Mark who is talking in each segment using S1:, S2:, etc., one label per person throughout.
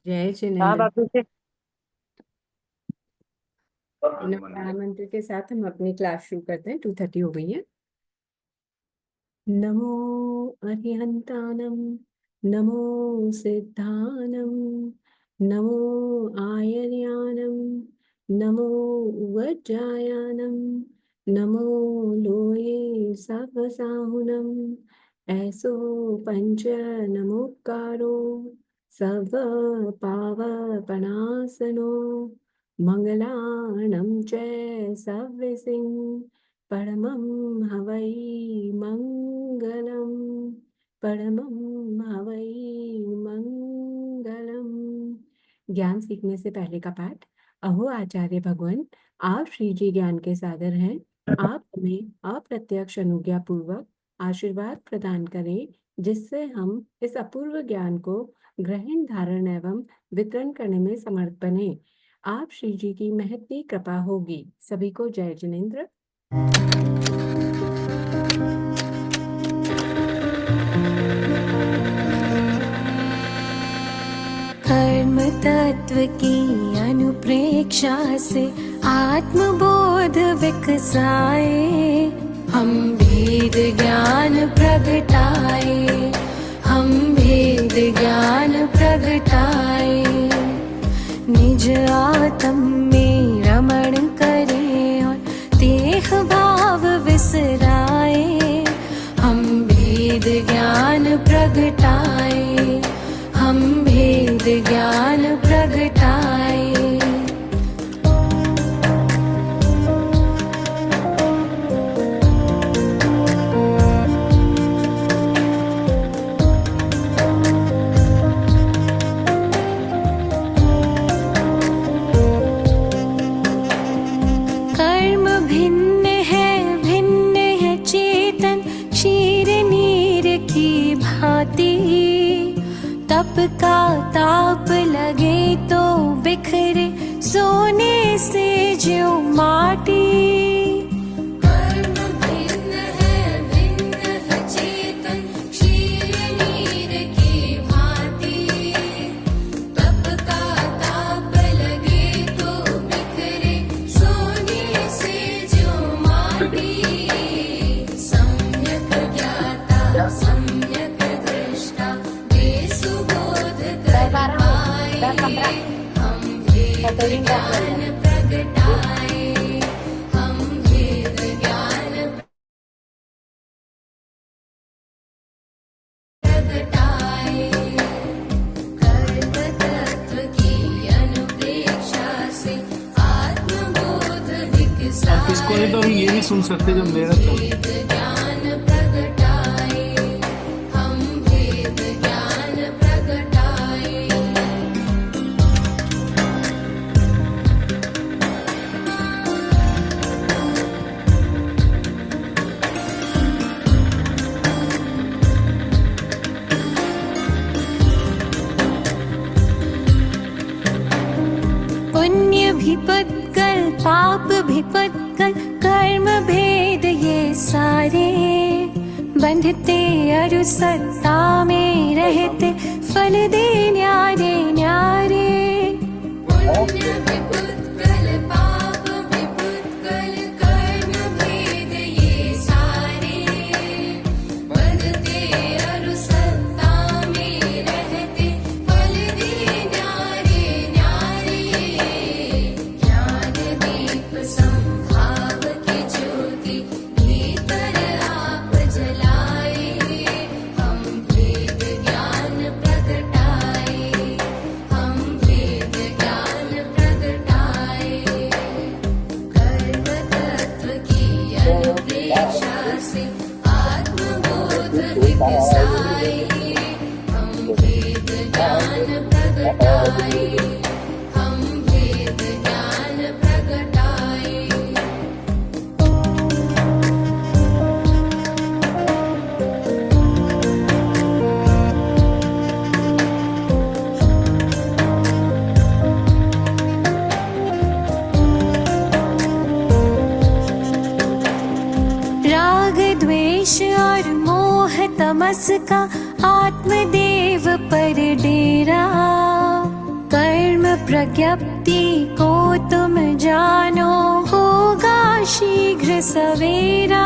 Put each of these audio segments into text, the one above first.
S1: जय
S2: हाँ
S1: जिनेन्द्र।
S2: बापू से।
S1: नमस्कार मंत्र के साथ हम अपनी क्लास शुरू करते हैं। 2:30 हो गई है। नमो अरिहंतानम, नमो सिद्धानम, नमो आयर्यानम, नमो वज्रायानम, नमो लोये सवसाहुनम। ऐसो पंच नमोकारो सव पावपनासनो मंगलाणं च सव्यसिं परमं हवै मंगलम, परमं हवै मंगलम। ज्ञान सीखने से पहले का पाठ। अहो आचार्य भगवान, आप श्री जी ज्ञान के सागर हैं। आप हमें अप्रत्यक्ष अनुज्ञा पूर्वक आशीर्वाद प्रदान करें, जिससे हम इस अपूर्व ज्ञान को ग्रहण, धारण एवं वितरण करने में समर्थ बने। आप श्री जी की महती कृपा होगी। सभी को जय जिनेन्द्र।
S3: कर्म तत्व की अनुप्रेक्षा से आत्मबोध विकसाए, हम भेद ज्ञान प्रगटाए, हम भेद ज्ञान प्रगटाए। निज आत्म में रमण करें और देह भाव विसराए, हम भेद ज्ञान प्रगटाए, हम भेद ज्ञान प्रगटाए। कर्म भिन्न है चेतन क्षीर नीर की भांति। तप का ताप लगे तो बिखरे सोने से ज्यों माटी। कर्म भिन्न है चेतन क्षीर नीर की भांति। तप का ताप लगे तो बिखरे सोने से ज्यों माटी। सम्यक ज्ञाता सम्यक दृष्टा सुबोध कर पाए, हम भेद ज्ञान प्रगटाए, हम भेद ज्ञान प्रगटाए। कर्म तत्व की अनुप्रेक्षा से आत्मबोध विकसाए,
S4: आप इसको नहीं तो हम ये भी सुन सकते जो मेरा चल।
S3: भेद ज्ञान प्रगटाए, हम भेद ज्ञान प्रगटाए। पुण्य भी पत्कल पाप भी पत्कल, कर्म भेद ये सारे। बंधते अरु सत्ता में रहते, फल दे न्यारे न्यारे। पुण्य भी पत्कल पाप भी पत्कल, कर्म भेद ये सारे। बंधते अरु सत्ता में रहते, फल दे न्यारे न्यारे। ज्ञान दीप संभाव की ज्योति भीतर आप जलाए, हम भेद ज्ञान प्रगटाए, हम भेद ज्ञान प्रगटाए। कर्म तत्व की अनुप्रेक्षा से आत्मबोध विकसाए, हम भेद ज्ञान प्रगटाए, हम भेद ज्ञान प्रगटाए। राग द्वेष और मोह तमस का आत्मदेव पर डेरा। प्रज्ञप्ति को तुम जानो, होगा शीघ्र सवेरा।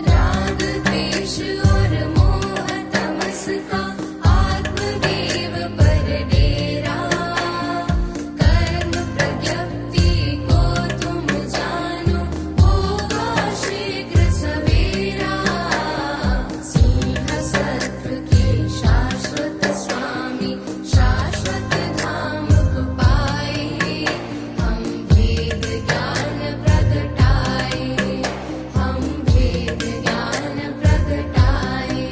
S3: राग द्वेष और मोह तमस का आत्मदेव पर डेरा। कर्म प्रज्ञप्ति को तुम जानो, होगा शीघ्र सवेरा। सिंह सत्व के शाश्वत स्वामी, शाश्वत धाम को पाए। हम भेद ज्ञान प्रगटाए, हम भेद ज्ञान प्रगटाए।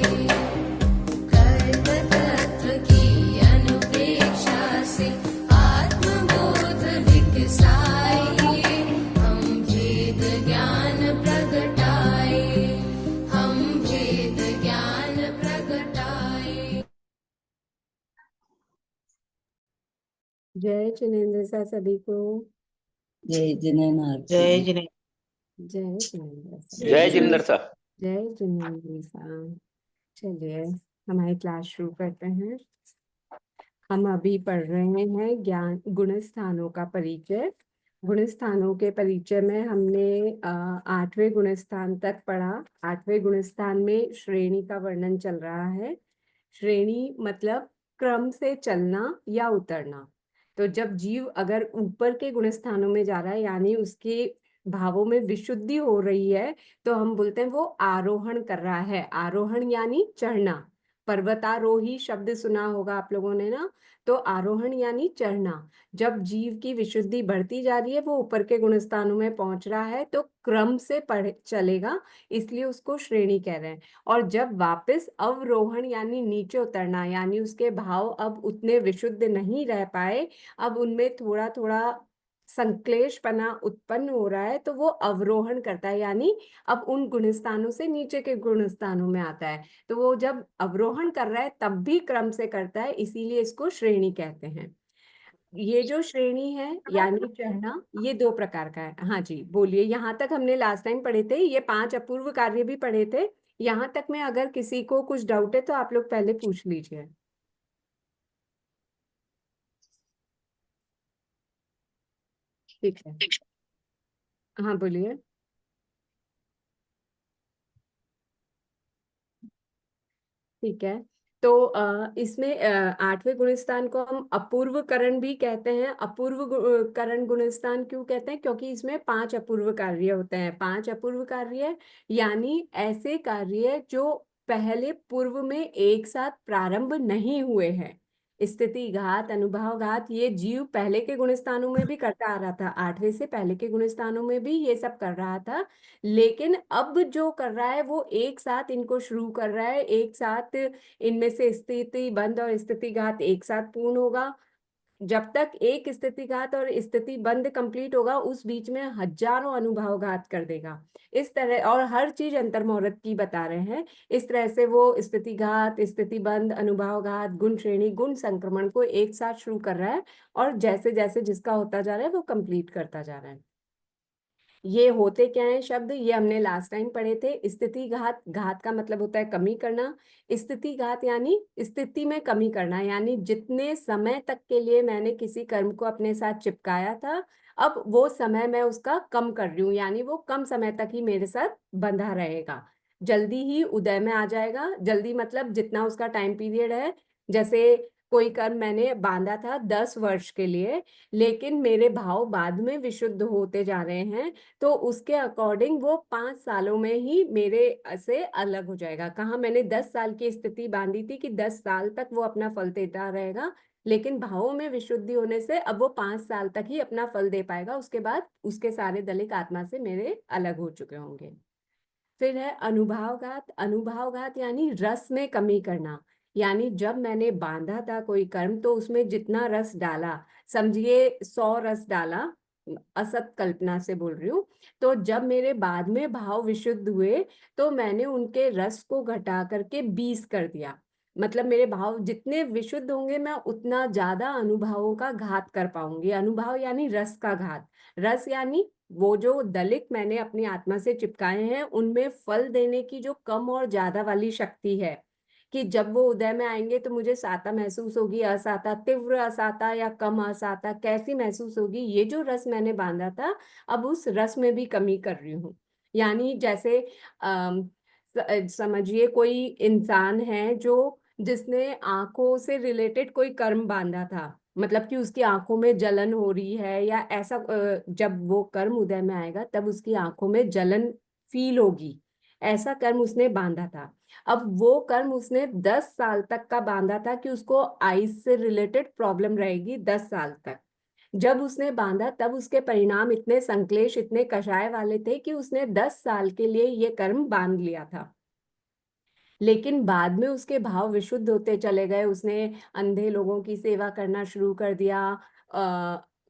S3: कर्म तत्व की अनुपेक्षा से आत्मबोध विकसाए। हम भेद ज्ञान प्रगटाए, हम भेद ज्ञान प्रगटाए।
S1: जय जिनेन्द्र सा सभी को।
S2: जय जिनेन्द्र।
S5: जय जिने
S1: जय जिनेन्द्र सा।
S6: जय जिनेन्द्र सा।
S1: जय जिनेन्द्र सा। चलिए हमारी क्लास शुरू करते हैं। हम अभी पढ़ रहे हैं ज्ञान गुण स्थानों का परिचय। गुण स्थानों के परिचय में हमने 8वें गुण स्थान तक पढ़ा। 8वें गुण स्थान में श्रेणी का वर्णन चल रहा है। श्रेणी मतलब क्रम से चलना या उतरना। तो जब जीव अगर ऊपर के गुण स्थानों में जा रहा है, यानी उसके भावों में विशुद्धि हो रही है, तो हम बोलते हैं वो आरोहण कर रहा है। आरोहण यानी चढ़ना। पर्वतारोही शब्द सुना होगा आप लोगों ने ना, तो आरोहण यानी चढ़ना। जब जीव की विशुद्धि बढ़ती जा रही है, वो ऊपर के गुण स्थानों में पहुंच रहा है, तो क्रम से चलेगा, इसलिए उसको श्रेणी कह रहे हैं। और जब वापस अवरोहण यानी नीचे उतरना, यानी उसके भाव अब उतने विशुद्ध नहीं रह पाए, अब उनमें थोड़ा थोड़ा संक्लेशपना उत्पन्न हो रहा है, तो वो अवरोहण करता है, यानी अब उन गुण स्थानों से नीचे के गुण स्थानों में आता है। तो वो जब अवरोहण कर रहा है तब भी क्रम से करता है, इसीलिए इसको श्रेणी कहते हैं। ये जो श्रेणी है यानी चढ़ना, ये 2 प्रकार का है। हाँ जी बोलिए। यहाँ तक हमने लास्ट टाइम पढ़े थे, ये 5 अपूर्व कार्य भी पढ़े थे। यहाँ तक में अगर किसी को कुछ डाउट है तो आप लोग पहले पूछ लीजिए। ठीक है, हाँ बोलिए। ठीक है, तो इसमें 8वें गुणस्थान को हम अपूर्व करण भी कहते हैं। अपूर्व करण गुणस्थान क्यों कहते हैं? क्योंकि इसमें 5 अपूर्व कार्य होते हैं। 5 अपूर्व कार्य यानी ऐसे कार्य जो पहले पूर्व में एक साथ प्रारंभ नहीं हुए हैं। स्थिति घात, अनुभाव घात, ये जीव पहले के गुणस्थानों में भी करता आ रहा था। 8वें से पहले के गुणस्थानों में भी ये सब कर रहा था, लेकिन अब जो कर रहा है वो एक साथ इनको शुरू कर रहा है। एक साथ इनमें से स्थिति बंध और स्थिति घात एक साथ पूर्ण होगा। जब तक एक स्थिति घात और स्थिति बंध कंप्लीट होगा, उस बीच में हजारों अनुभाव घात कर देगा। इस तरह, और हर चीज अंतर्मुहूर्त की बता रहे हैं। इस तरह से वो स्थिति घात, स्थिति बंध, अनुभाव घात, गुण श्रेणी, गुण संक्रमण को एक साथ शुरू कर रहा है, और जैसे जैसे जिसका होता जा रहा है वो कंप्लीट करता जा रहा है। ये होते क्या है शब्द, ये हमने लास्ट टाइम पढ़े थे। स्थिति घात, घात का मतलब होता है कमी करना। स्थिति घात यानी स्थिति में कमी करना, यानी जितने समय तक के लिए मैंने किसी कर्म को अपने साथ चिपकाया था, अब वो समय मैं उसका कम कर रही हूँ, यानी वो कम समय तक ही मेरे साथ बंधा रहेगा, जल्दी ही उदय में आ जाएगा। जल्दी मतलब जितना उसका टाइम पीरियड है। जैसे कोई कर्म मैंने बांधा था 10 वर्ष के लिए, लेकिन मेरे भाव बाद में विशुद्ध होते जा रहे हैं, तो उसके अकॉर्डिंग वो 5 सालों में ही मेरे से अलग हो जाएगा। कहाँ मैंने 10 साल की स्थिति बांधी थी कि 10 साल तक वो अपना फल देता रहेगा, लेकिन भावों में विशुद्धि होने से अब वो 5 साल तक ही अपना फल दे पाएगा। उसके बाद उसके सारे दलिक आत्मा से मेरे अलग हो चुके होंगे। फिर है अनुभावघात। अनुभावघात यानी रस में कमी करना, यानी जब मैंने बांधा था कोई कर्म, तो उसमें जितना रस डाला, समझिए 100 रस डाला, असत कल्पना से बोल रही हूँ, तो जब मेरे बाद में भाव विशुद्ध हुए, तो मैंने उनके रस को घटा करके 20 कर दिया। मतलब मेरे भाव जितने विशुद्ध होंगे, मैं उतना ज्यादा अनुभवों का घात कर पाऊंगी। अनुभव यानी रस का घात। रस यानी वो जो दलित मैंने अपनी आत्मा से चिपकाए हैं, उनमें फल देने की जो कम और ज्यादा वाली शक्ति है, कि जब वो उदय में आएंगे तो मुझे साता महसूस होगी, असाता, तीव्र असाता या कम असाता, कैसी महसूस होगी? ये जो रस मैंने बांधा था, अब उस रस में भी कमी कर रही हूँ। यानी जैसे समझिए कोई इंसान है जो जिसने आंखों से रिलेटेड कोई कर्म बांधा था, मतलब कि उसकी आंखों में जलन हो रही है या ऐसा, जब वो कर्म उदय में आएगा तब उसकी आंखों में जलन फील होगी, ऐसा कर्म उसने बांधा था। अब वो कर्म उसने 10 साल तक का बांधा था कि उसको आइज से रिलेटेड प्रॉब्लम रहेगी 10 साल तक। जब उसने बांधा तब उसके परिणाम इतने संक्लेश, इतने कषाय वाले थे कि उसने 10 साल के लिए ये कर्म बांध लिया था। लेकिन बाद में उसके भाव विशुद्ध होते चले गए, उसने अंधे लोगों की सेवा करना शुरू कर दिया,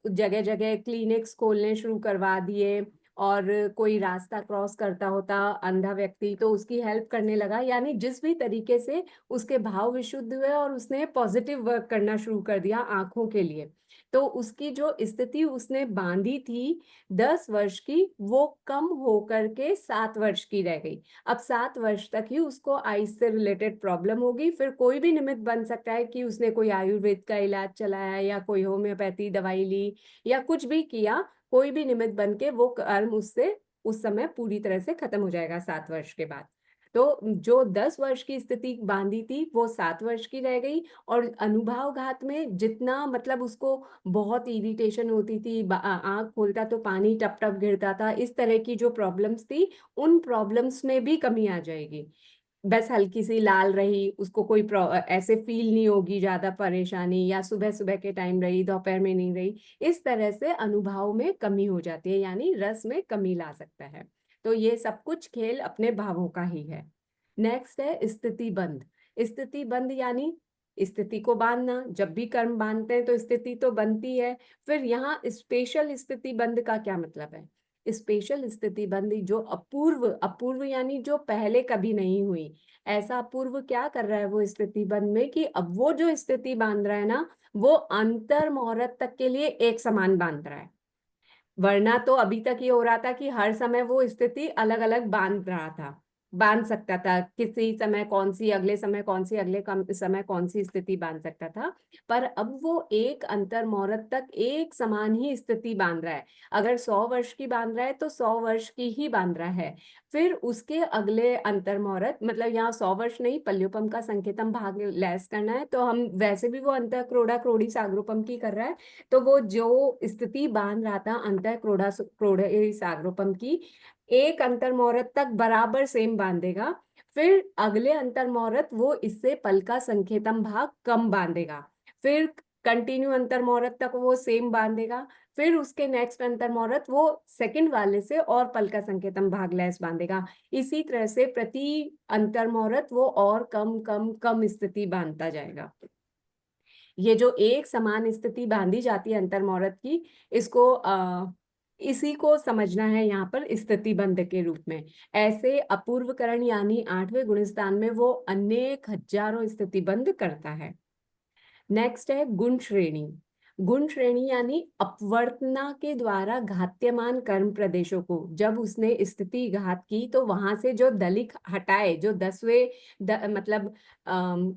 S1: जगह जगह क्लिनिक्स खोलने शुरू करवा दिए, और कोई रास्ता क्रॉस करता होता अंधा व्यक्ति तो उसकी हेल्प करने लगा। यानी जिस भी तरीके से उसके भाव विशुद्ध हुए और उसने पॉजिटिव वर्क करना शुरू कर दिया आंखों के लिए, तो उसकी जो स्थिति उसने बांधी थी 10 वर्ष की, वो कम होकर के 7 वर्ष की रह गई। अब 7 वर्ष तक ही उसको आइज से रिलेटेड प्रॉब्लम होगी। फिर कोई भी निमित्त बन सकता है कि उसने कोई आयुर्वेद का इलाज चलाया या कोई होम्योपैथी दवाई ली या कुछ भी किया, कोई भी निमित्त बन के वो कर्म उससे उस समय पूरी तरह से खत्म हो जाएगा 7 वर्ष के बाद। तो जो 10 वर्ष की स्थिति बांधी थी वो 7 वर्ष की रह गई। और अनुभाव घात में जितना मतलब उसको बहुत इरिटेशन होती थी, आंख खोलता तो पानी टप टप गिरता था, इस तरह की जो प्रॉब्लम्स थी उन प्रॉब्लम्स में भी कमी आ जाएगी। बस हल्की सी लाल रही, उसको कोई ऐसे फील नहीं होगी ज्यादा परेशानी, या सुबह सुबह के टाइम रही, दोपहर में नहीं रही। इस तरह से अनुभाव में कमी हो जाती है, यानी रस में कमी ला सकता है। तो ये सब कुछ खेल अपने भावों का ही है। नेक्स्ट है स्थिति बंध। स्थिति बंध यानी स्थिति को बांधना। जब भी कर्म बांधते हैं तो स्थिति तो बनती है। फिर यहाँ स्पेशल स्थिति बंध का क्या मतलब है? स्पेशल स्थिति बंदी जो अपूर्व, अपूर्व यानी जो पहले कभी नहीं हुई, ऐसा अपूर्व क्या कर रहा है वो स्थिति बंद में कि अब वो जो स्थिति बांध रहा है ना, वो अंतर मुहूर्त तक के लिए एक समान बांध रहा है। वरना तो अभी तक ये हो रहा था कि हर समय वो स्थिति अलग अलग बांध रहा था, बांध सकता था, किसी समय कौन सी, अगले समय कौन सी, अगले समय कौन सी स्थिति बांध सकता था। पर अब वो एक अंतर मुहूर्त तक एक समान ही स्थिति बांध रहा है। अगर 100 वर्ष की बांध रहा है तो 100 वर्ष की ही बांध रहा है। फिर उसके अगले अंतर मुहूर्त, मतलब यहाँ 100 वर्ष नहीं, पल्योपम का संकेतम भाग लैस करना है तो हम वैसे भी वो अंतर क्रोड़ा क्रोड़ी सागरोपम की कर रहा है, तो वो जो स्थिति बांध रहा था अंतर क्रोड़ा क्रोड़े सागरोपम की, एक अंतर मुहूर्त तक बराबर सेम बांधेगा। फिर अगले अंतर मुहूर्त वो इससे पल का संकेतम भाग कम बांधेगा। फिर कंटिन्यू अंतर मुहूर्त तक वो सेम बांधेगा। फिर उसके नेक्स्ट अंतर मुहूर्त वो सेकंड वाले से और पल का संकेतम भाग लेस बांधेगा। इसी तरह से प्रति अंतर मुहूर्त वो और कम कम कम स्थिति बांधता जाएगा। ये जो एक समान स्थिति बांधी जाती है अंतर मुहूर्त की, इसको इसी को समझना है यहाँ पर स्थिति बंध के रूप में। ऐसे अपूर्वकरण यानी 8वें गुणस्थान में वो अनेक हजारों स्थिति बंध करता है। नेक्स्ट है गुण श्रेणी। गुण श्रेणी यानी अपवर्तना के द्वारा घात्यमान कर्म प्रदेशों को जब उसने स्थिति घात की तो वहां से जो दलिक हटाए, जो 10वें मतलब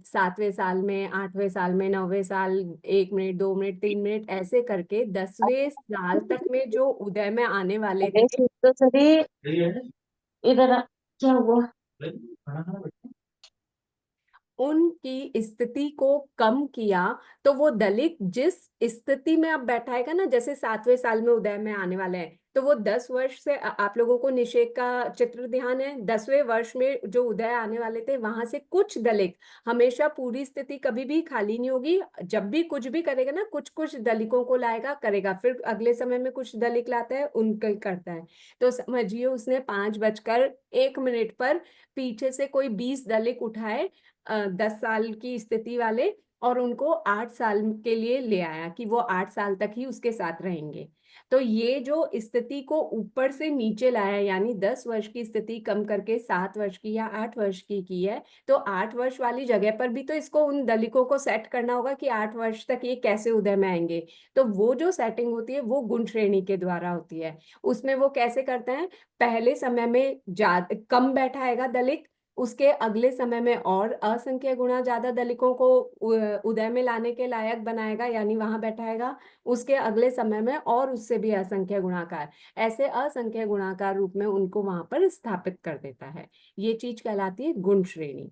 S1: 7वें साल में, 8वें साल में, 9वें साल, 1 मिनट, 2 मिनट, 3 मिनट ऐसे करके 10वें साल तक में जो उदय में आने वाले थे,
S2: तो सभी इधर क्या हुआ?
S1: उनकी स्थिति को कम किया। तो वो दलित जिस स्थिति में अब बैठाएगा ना, जैसे 7वें साल में उदय में आने वाले हैं, तो वो 10 वर्ष से आप लोगों को निषेक का चित्र ध्यान है, 10वें वर्ष में जो उदय आने वाले थे वहां से कुछ दलित, हमेशा पूरी स्थिति कभी भी खाली नहीं होगी। जब भी कुछ भी करेगा ना, कुछ कुछ दलितों को लाएगा, करेगा, फिर अगले समय में कुछ दलित लाता है, उनका ही करता है। तो समझिए उसने 5:01 पर पीछे से कोई 20 दलित उठाए, 10 साल की स्थिति वाले, और उनको 8 साल के लिए ले आया कि वो 8 साल तक ही उसके साथ रहेंगे। तो ये जो स्थिति को ऊपर से नीचे लाया, यानी 10 वर्ष की स्थिति कम करके 7 वर्ष की या 8 वर्ष की है, तो 8 वर्ष वाली जगह पर भी तो इसको उन दलिकों को सेट करना होगा कि 8 वर्ष तक ये कैसे उदय में आएंगे। तो वो जो सेटिंग होती है वो गुण श्रेणी के द्वारा होती है। उसमें वो कैसे करते हैं, पहले समय में ज्यादा कम बैठाएगा दलित, उसके अगले समय में और असंख्य गुणा ज्यादा दलिकों को उदय में लाने के लायक बनाएगा, यानी वहां बैठाएगा। उसके अगले समय में और उससे भी असंख्य गुणाकार, ऐसे असंख्य गुणाकार रूप में उनको वहां पर स्थापित कर देता है। ये चीज कहलाती है गुण श्रेणी।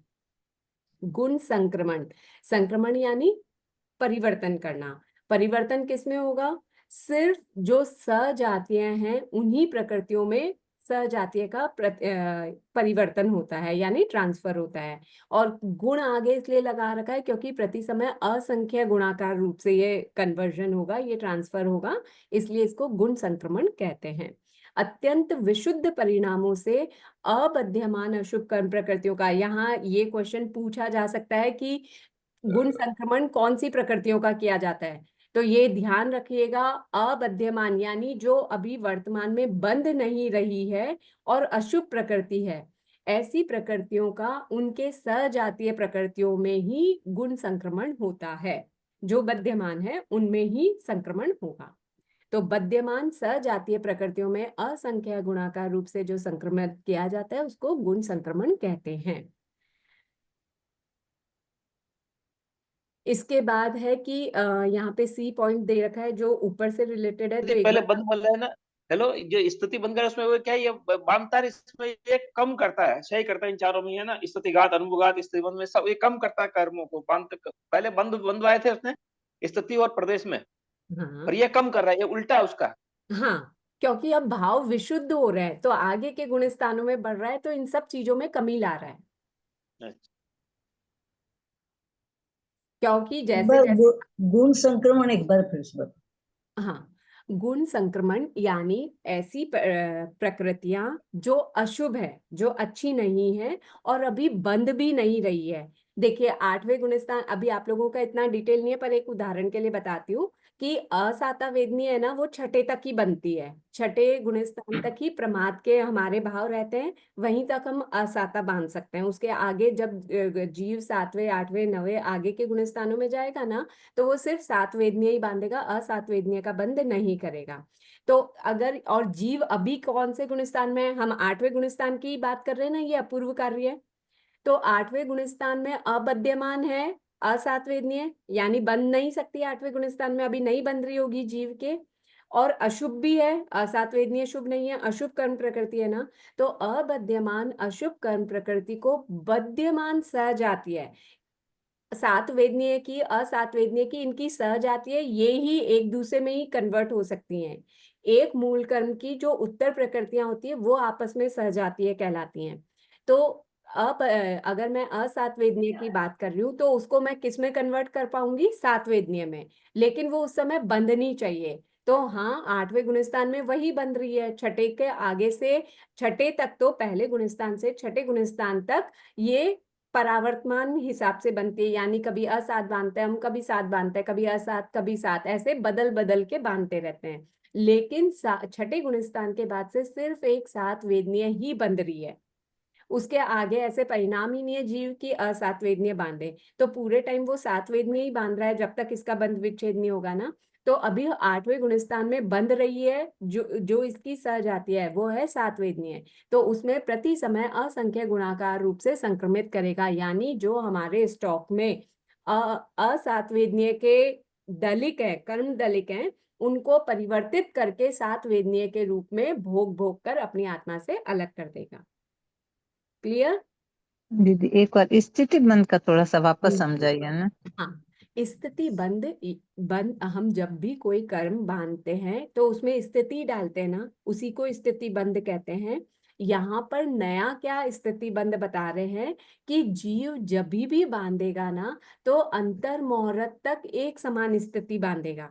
S1: गुण संक्रमण, संक्रमण यानी परिवर्तन करना। परिवर्तन किसमें होगा? सिर्फ जो सजातीय हैं उन्हीं प्रकृतियों में सजातीय का परिवर्तन होता है, यानी ट्रांसफर होता है। और गुण आगे इसलिए लगा रखा है क्योंकि प्रति समय असंख्य गुणाकार रूप से ये कन्वर्जन होगा, ये ट्रांसफर होगा, इसलिए इसको गुण संक्रमण कहते हैं। अत्यंत विशुद्ध परिणामों से अबध्यमान अशुभ कर्म प्रकृतियों का, यहाँ ये क्वेश्चन पूछा जा सकता है कि गुण संक्रमण कौन सी प्रकृतियों का किया जाता है, तो ये ध्यान रखिएगा, अबध्यमान यानी जो अभी वर्तमान में बंध नहीं रही है और अशुभ प्रकृति है, ऐसी प्रकृतियों का उनके सजातीय प्रकृतियों में ही गुण संक्रमण होता है। जो बध्यमान है उनमें ही संक्रमण होगा। तो बध्यमान सजातीय प्रकृतियों में असंख्य गुणाकार रूप से जो संक्रमण किया जाता है उसको गुण संक्रमण कहते हैं। इसके बाद है कि यहाँ पे सी पॉइंट दे रखा है जो ऊपर से रिलेटेड है, तो एक
S5: पहले
S1: बार
S5: बंद वाला है ना। हेलो, जो स्थिति बंद कर उसमें वो क्या है, ये बामतार इसमें ये कम करता है, सही करता है इन चारों में, है ना। स्थितिघात, अनुघात, स्थिति बंद में सब ये कम करता है कर्मों को। पहले बंद बंधवाए थे उसने स्थिति और प्रदेश में,
S1: हाँ
S5: और ये कम कर रहा है, ये उल्टा है उसका।
S1: हाँ, क्योंकि अब भाव विशुद्ध हो रहे हैं तो आगे के गुण स्थानों में बढ़ रहा है, तो इन सब चीजों में कमी ला रहा है।
S5: अच्छा।
S1: क्योंकि
S6: एक
S1: जैसे
S6: बार
S1: जैसे
S6: गुण संक्रमण एक बार फिर से बताओ।
S1: हाँ, गुण संक्रमण यानी ऐसी प्रकृतियां जो अशुभ है, जो अच्छी नहीं है और अभी बंद भी नहीं रही है। देखिए, आठवें गुणस्थान, अभी आप लोगों का इतना डिटेल नहीं है पर एक उदाहरण के लिए बताती हूँ कि असाता वेदनी है ना, वो छठे तक ही बनती है। छठे गुणस्थान तक ही प्रमाद के हमारे भाव रहते हैं, वहीं तक हम असाता बांध सकते हैं। उसके आगे जब जीव सातवें आठवें नवें आगे के गुणस्थानों में जाएगा ना, तो वो सिर्फ सात वेदनीय ही बांधेगा, असात वेदनीय का बंध नहीं करेगा। तो अगर, और जीव अभी कौन से गुणस्थान में है? हम आठवें गुणस्थान की बात कर रहे हैं ना, ये अपूर्व कार्य है। तो आठवें गुणस्थान में अबध्यमान है, असात वेदनीय, यानी बंध नहीं सकती आठवें गुणस्थान में, अभी नहीं बंध रही होगी जीव के। और अशुभ भी है, असात वेदनीय शुभ नहीं है, अशुभ कर्म प्रकृति है ना। तो अबध्यमान अशुभ कर्म प्रकृति को बध्यमान सजातीय है, सात वेदनीय की असात वेदनीय की, इनकी सहजातीय ये ही एक दूसरे में ही कन्वर्ट हो सकती हैं। एक मूल कर्म की जो उत्तर प्रकृतियां होती है वो आपस में सहजातीय कहलाती हैं। तो अब अगर मैं असात वेदनीय की बात कर रही हूँ तो उसको मैं किस में कन्वर्ट कर पाऊंगी? सात वेदनीय में, लेकिन वो उस समय बंधनी चाहिए। तो हाँ, आठवें गुणस्थान में वही बंध रही है, छठे के आगे से छठे तक, तो पहले गुणस्थान से छठे गुणस्थान तक ये परावर्तमान हिसाब से बनती है, यानी कभी असात बांधते हैं हम, कभी सात बांधते हैं, कभी असात कभी सात, ऐसे बदल बदल के बांधते रहते हैं। लेकिन छठे गुणस्थान के बाद से सिर्फ एक सात वेदनीय ही बंध रही है, उसके आगे ऐसे परिणाम ही नहीं है जीव की असात वेदनीय बांधे। तो पूरे टाइम वो सात वेदनीय ही बांध रहा है जब तक इसका बंध विच्छेद नहीं होगा ना। तो अभी आठवें गुणस्थान में बंध रही है, जो जो इसकी सजातीय है वो है सात वेदनीय। तो उसमें प्रति समय असंख्य गुणाकार रूप से संक्रमित करेगा, यानी जो हमारे स्टॉक में असात वेदनीय के दलिक है, कर्म दलिक हैं, उनको परिवर्तित करके सात वेदनीय के रूप में भोग भोग कर अपनी आत्मा से अलग कर देगा। क्लियर?
S7: दीदी एक बार स्थिति बंद का थोड़ा सा वापस समझाइए ना।
S1: हाँ, स्थिति बंद, बंद हम जब भी कोई कर्म बांधते हैं तो उसमें स्थिति डालते हैं ना, उसी को स्थिति बंद कहते हैं। यहाँ पर नया क्या स्थिति बंद बता रहे हैं कि जीव जब भी बांधेगा ना तो अंतर मुहूर्त तक एक समान स्थिति बांधेगा,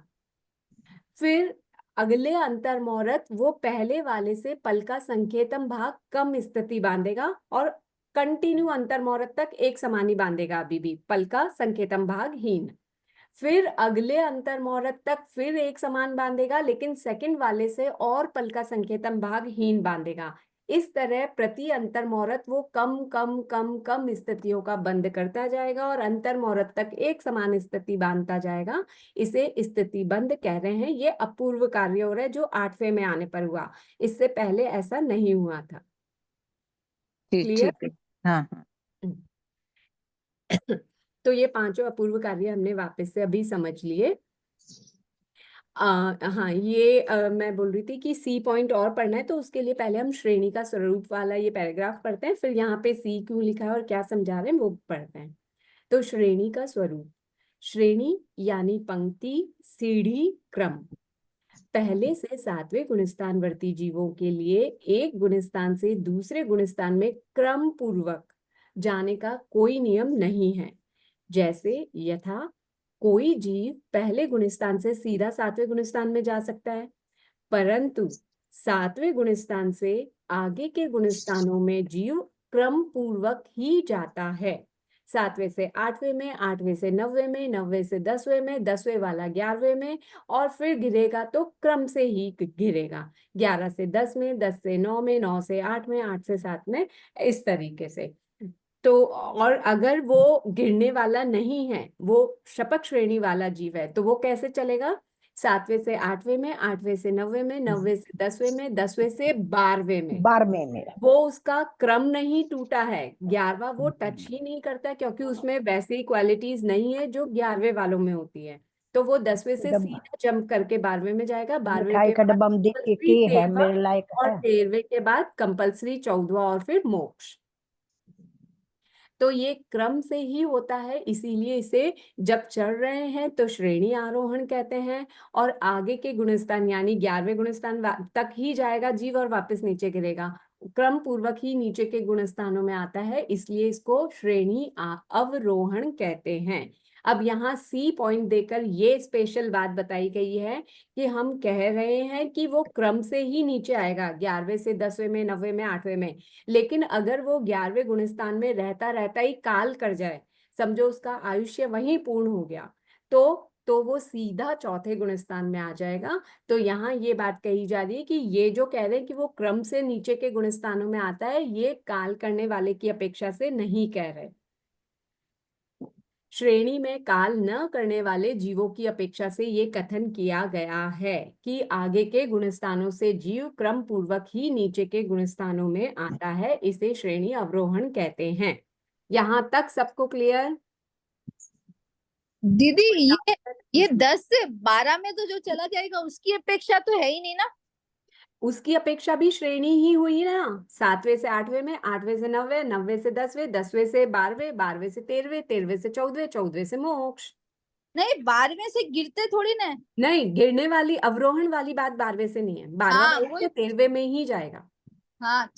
S1: फिर अगले अंतर मुहूर्त वो पहले वाले से पल का संकेतम भाग कम स्थिति बांधेगा और कंटिन्यू अंतर मुहूर्त तक एक समान ही बांधेगा, अभी भी पल का संकेतम भाग हीन। फिर अगले अंतर मुहूर्त तक फिर एक समान बांधेगा, लेकिन सेकंड वाले से और पल का संकेतम भाग हीन बांधेगा। इस तरह प्रति अंतर मुहूर्त वो कम कम कम कम स्थितियों का बंद करता जाएगा और अंतर मुहूर्त तक एक समान स्थिति बांधता जाएगा। इसे स्थिति बंद कह रहे हैं। ये अपूर्व कार्य हो रहा है जो आठवें में आने पर हुआ, इससे पहले ऐसा नहीं हुआ था।
S7: ठीक
S1: क्लियर?
S7: ठीक है। हाँ हाँ।
S1: तो ये पांचों अपूर्व कार्य हमने वापस से अभी समझ लिए। हाँ, ये मैं बोल रही थी कि सी पॉइंट और पढ़ना है, तो उसके लिए पहले हम श्रेणी का स्वरूप वाला ये पैराग्राफ पढ़ते हैं, फिर यहाँ पे सी क्यों लिखा है और क्या समझा रहे हैं वो पढ़ते हैं। तो श्रेणी का स्वरूप, श्रेणी यानी पंक्ति, सीढ़ी, क्रम। पहले से सातवें गुणस्थानवर्ती जीवों के लिए एक गुणस्थान से दूसरे गुणस्थान में क्रम पूर्वक जाने का कोई नियम नहीं है। जैसे यथा कोई जीव पहले गुणस्थान से सीधा सातवें गुणस्थान में जा सकता है, परंतु सातवें गुणस्थान से आगे के गुणस्थानों में जीव क्रम पूर्वक ही जाता है। सातवें से आठवें में, आठवें से नौवें में, नौवें से दसवें में, दसवें वाला 11वें में, और फिर गिरेगा तो क्रम से ही गिरेगा। 11 से 10 में, 10 से 9 में, 9 से 8 में, 8 से 7 में, इस तरीके से। तो और अगर वो गिरने वाला नहीं है, वो शपथ श्रेणी वाला जीव है, तो वो कैसे चलेगा? सातवें से आठवें में, आठवें से नौवें में, नौवें से दसवें में, दसवें से 12वें में।
S6: 12वें में
S1: वो उसका क्रम नहीं टूटा है, 11वां वो टच ही नहीं करता, क्योंकि उसमें वैसी क्वालिटीज नहीं है जो 11वें वालों में होती है। तो वो 10वें से
S6: डब्बा
S1: सीधा जंप करके 12वें में जाएगा, 12वें
S6: मिठाई
S1: के
S6: का
S1: बाद
S6: डब्बा में देख के
S1: कंपल्सरी
S6: है
S1: 13वां,
S6: मेरे लायक
S1: और
S6: है।
S1: 13वें के बाद कंपल्सरी 14वां, और फिर मोक्ष। तो ये क्रम से ही होता है, इसीलिए इसे जब चढ़ रहे हैं तो श्रेणी आरोहण कहते हैं, और आगे के गुणस्थान यानी 11वें गुणस्थान तक ही जाएगा जीव और वापस नीचे गिरेगा। क्रम पूर्वक ही नीचे के गुणस्थानों में आता है, इसलिए इसको श्रेणी अवरोहण कहते हैं। अब यहाँ सी पॉइंट देकर ये स्पेशल बात बताई गई है कि हम कह रहे हैं कि वो क्रम से ही नीचे आएगा, 11वें से 10वें में, 9वें में, 8वें में। लेकिन अगर वो 11वें गुणस्थान में रहता रहता ही काल कर जाए, समझो उसका आयुष्य वहीं पूर्ण हो गया, तो वो सीधा चौथे गुणस्थान में आ जाएगा। तो यहाँ ये बात कही जा रही है कि ये जो कह रहे हैं कि वो क्रम से नीचे के गुणस्थानों में आता है, ये काल करने वाले की अपेक्षा से नहीं कह रहे। श्रेणी में काल न करने वाले जीवों की अपेक्षा से ये कथन किया गया है कि आगे के गुणस्थानों से जीव क्रम पूर्वक ही नीचे के गुणस्थानों में आता है, इसे श्रेणी अवरोहण कहते हैं। यहाँ तक सबको क्लियर?
S8: दीदी ये 10 से 12 में तो जो चला जाएगा उसकी अपेक्षा तो है ही नहीं ना।
S1: उसकी अपेक्षा भी श्रेणी ही हुई ना, 7वें से 8वें में, 8वें से 9वें, 9वें से 10वें, 10वें से 12वें, 12वें से 13वें, 13वें से 14वें, 14वें से मोक्ष।
S8: नहीं 12वें से गिरते थोड़ी ना।
S1: नहीं, गिरने वाली अवरोहण वाली बात 12वें से नहीं है, 12वां
S8: हाँ
S1: तो 13वें में ही जाएगा।
S8: हाँ,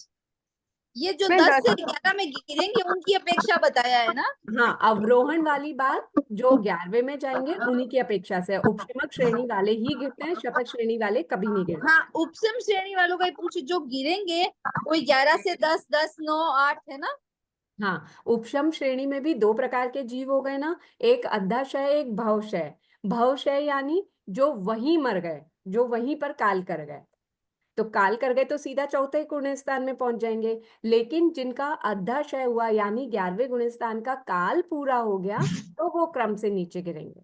S8: ये जो 10 से 11 में गिरेंगे उनकी अपेक्षा बताया है ना।
S1: हाँ, अवरोहण वाली बात जो 11वें में जाएंगे उन्हीं की अपेक्षा से। उपशमक श्रेणी वाले ही गिरते हैं, शपथ श्रेणी वाले कभी नहीं गिरते।
S8: हाँ, उपसम श्रेणी वालों का ही पूछे, जो गिरेंगे कोई 11 से 10, 10, 9, 8 है ना।
S1: हाँ, उपशम श्रेणी में भी 2 प्रकार के जीव हो गए ना, एक अद्धाशय, एक भवशय। भवशय यानी जो वहीं मर गए, जो वहीं पर काल कर गए। तो काल कर गए तो सीधा चौथे गुणस्थान में पहुंच जाएंगे, लेकिन जिनका अद्धाशय हुआ यानी 11वें गुणस्थान का काल पूरा हो गया, तो वो क्रम से नीचे गिरेंगे।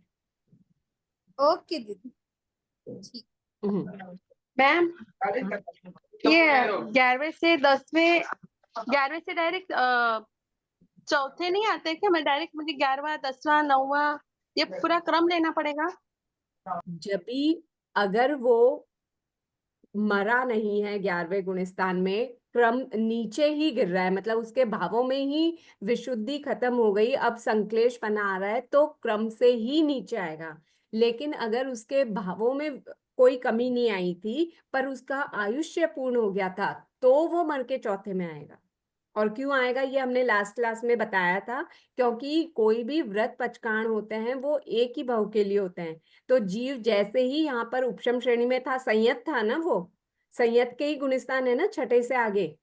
S8: ओके दीदी, ठीक।
S9: मैम ये 11वें से 10वें, 11वें से डायरेक्ट चौथे नहीं आते क्या? मैं डायरेक्ट मुझे 11वां, 10वां, 9वां ये पूरा क्रम लेना पड़ेगा?
S1: जब भी अगर वो मरा नहीं है 11वें गुणस्थान में, क्रम नीचे ही गिर रहा है, मतलब उसके भावों में ही विशुद्धि खत्म हो गई, अब संक्लेश पना आ रहा है, तो क्रम से ही नीचे आएगा। लेकिन अगर उसके भावों में कोई कमी नहीं आई थी, पर उसका आयुष्य पूर्ण हो गया था, तो वो मर के चौथे में आएगा। और क्यों आएगा ये हमने लास्ट क्लास में बताया था, क्योंकि कोई भी व्रत पचकाण होते हैं वो एक ही भाव के लिए होते हैं। तो जीव जैसे ही यहाँ पर उपशम श्रेणी में था, संयत था ना, वो संयत के ही गुणस्थान है ना छठे से आगे,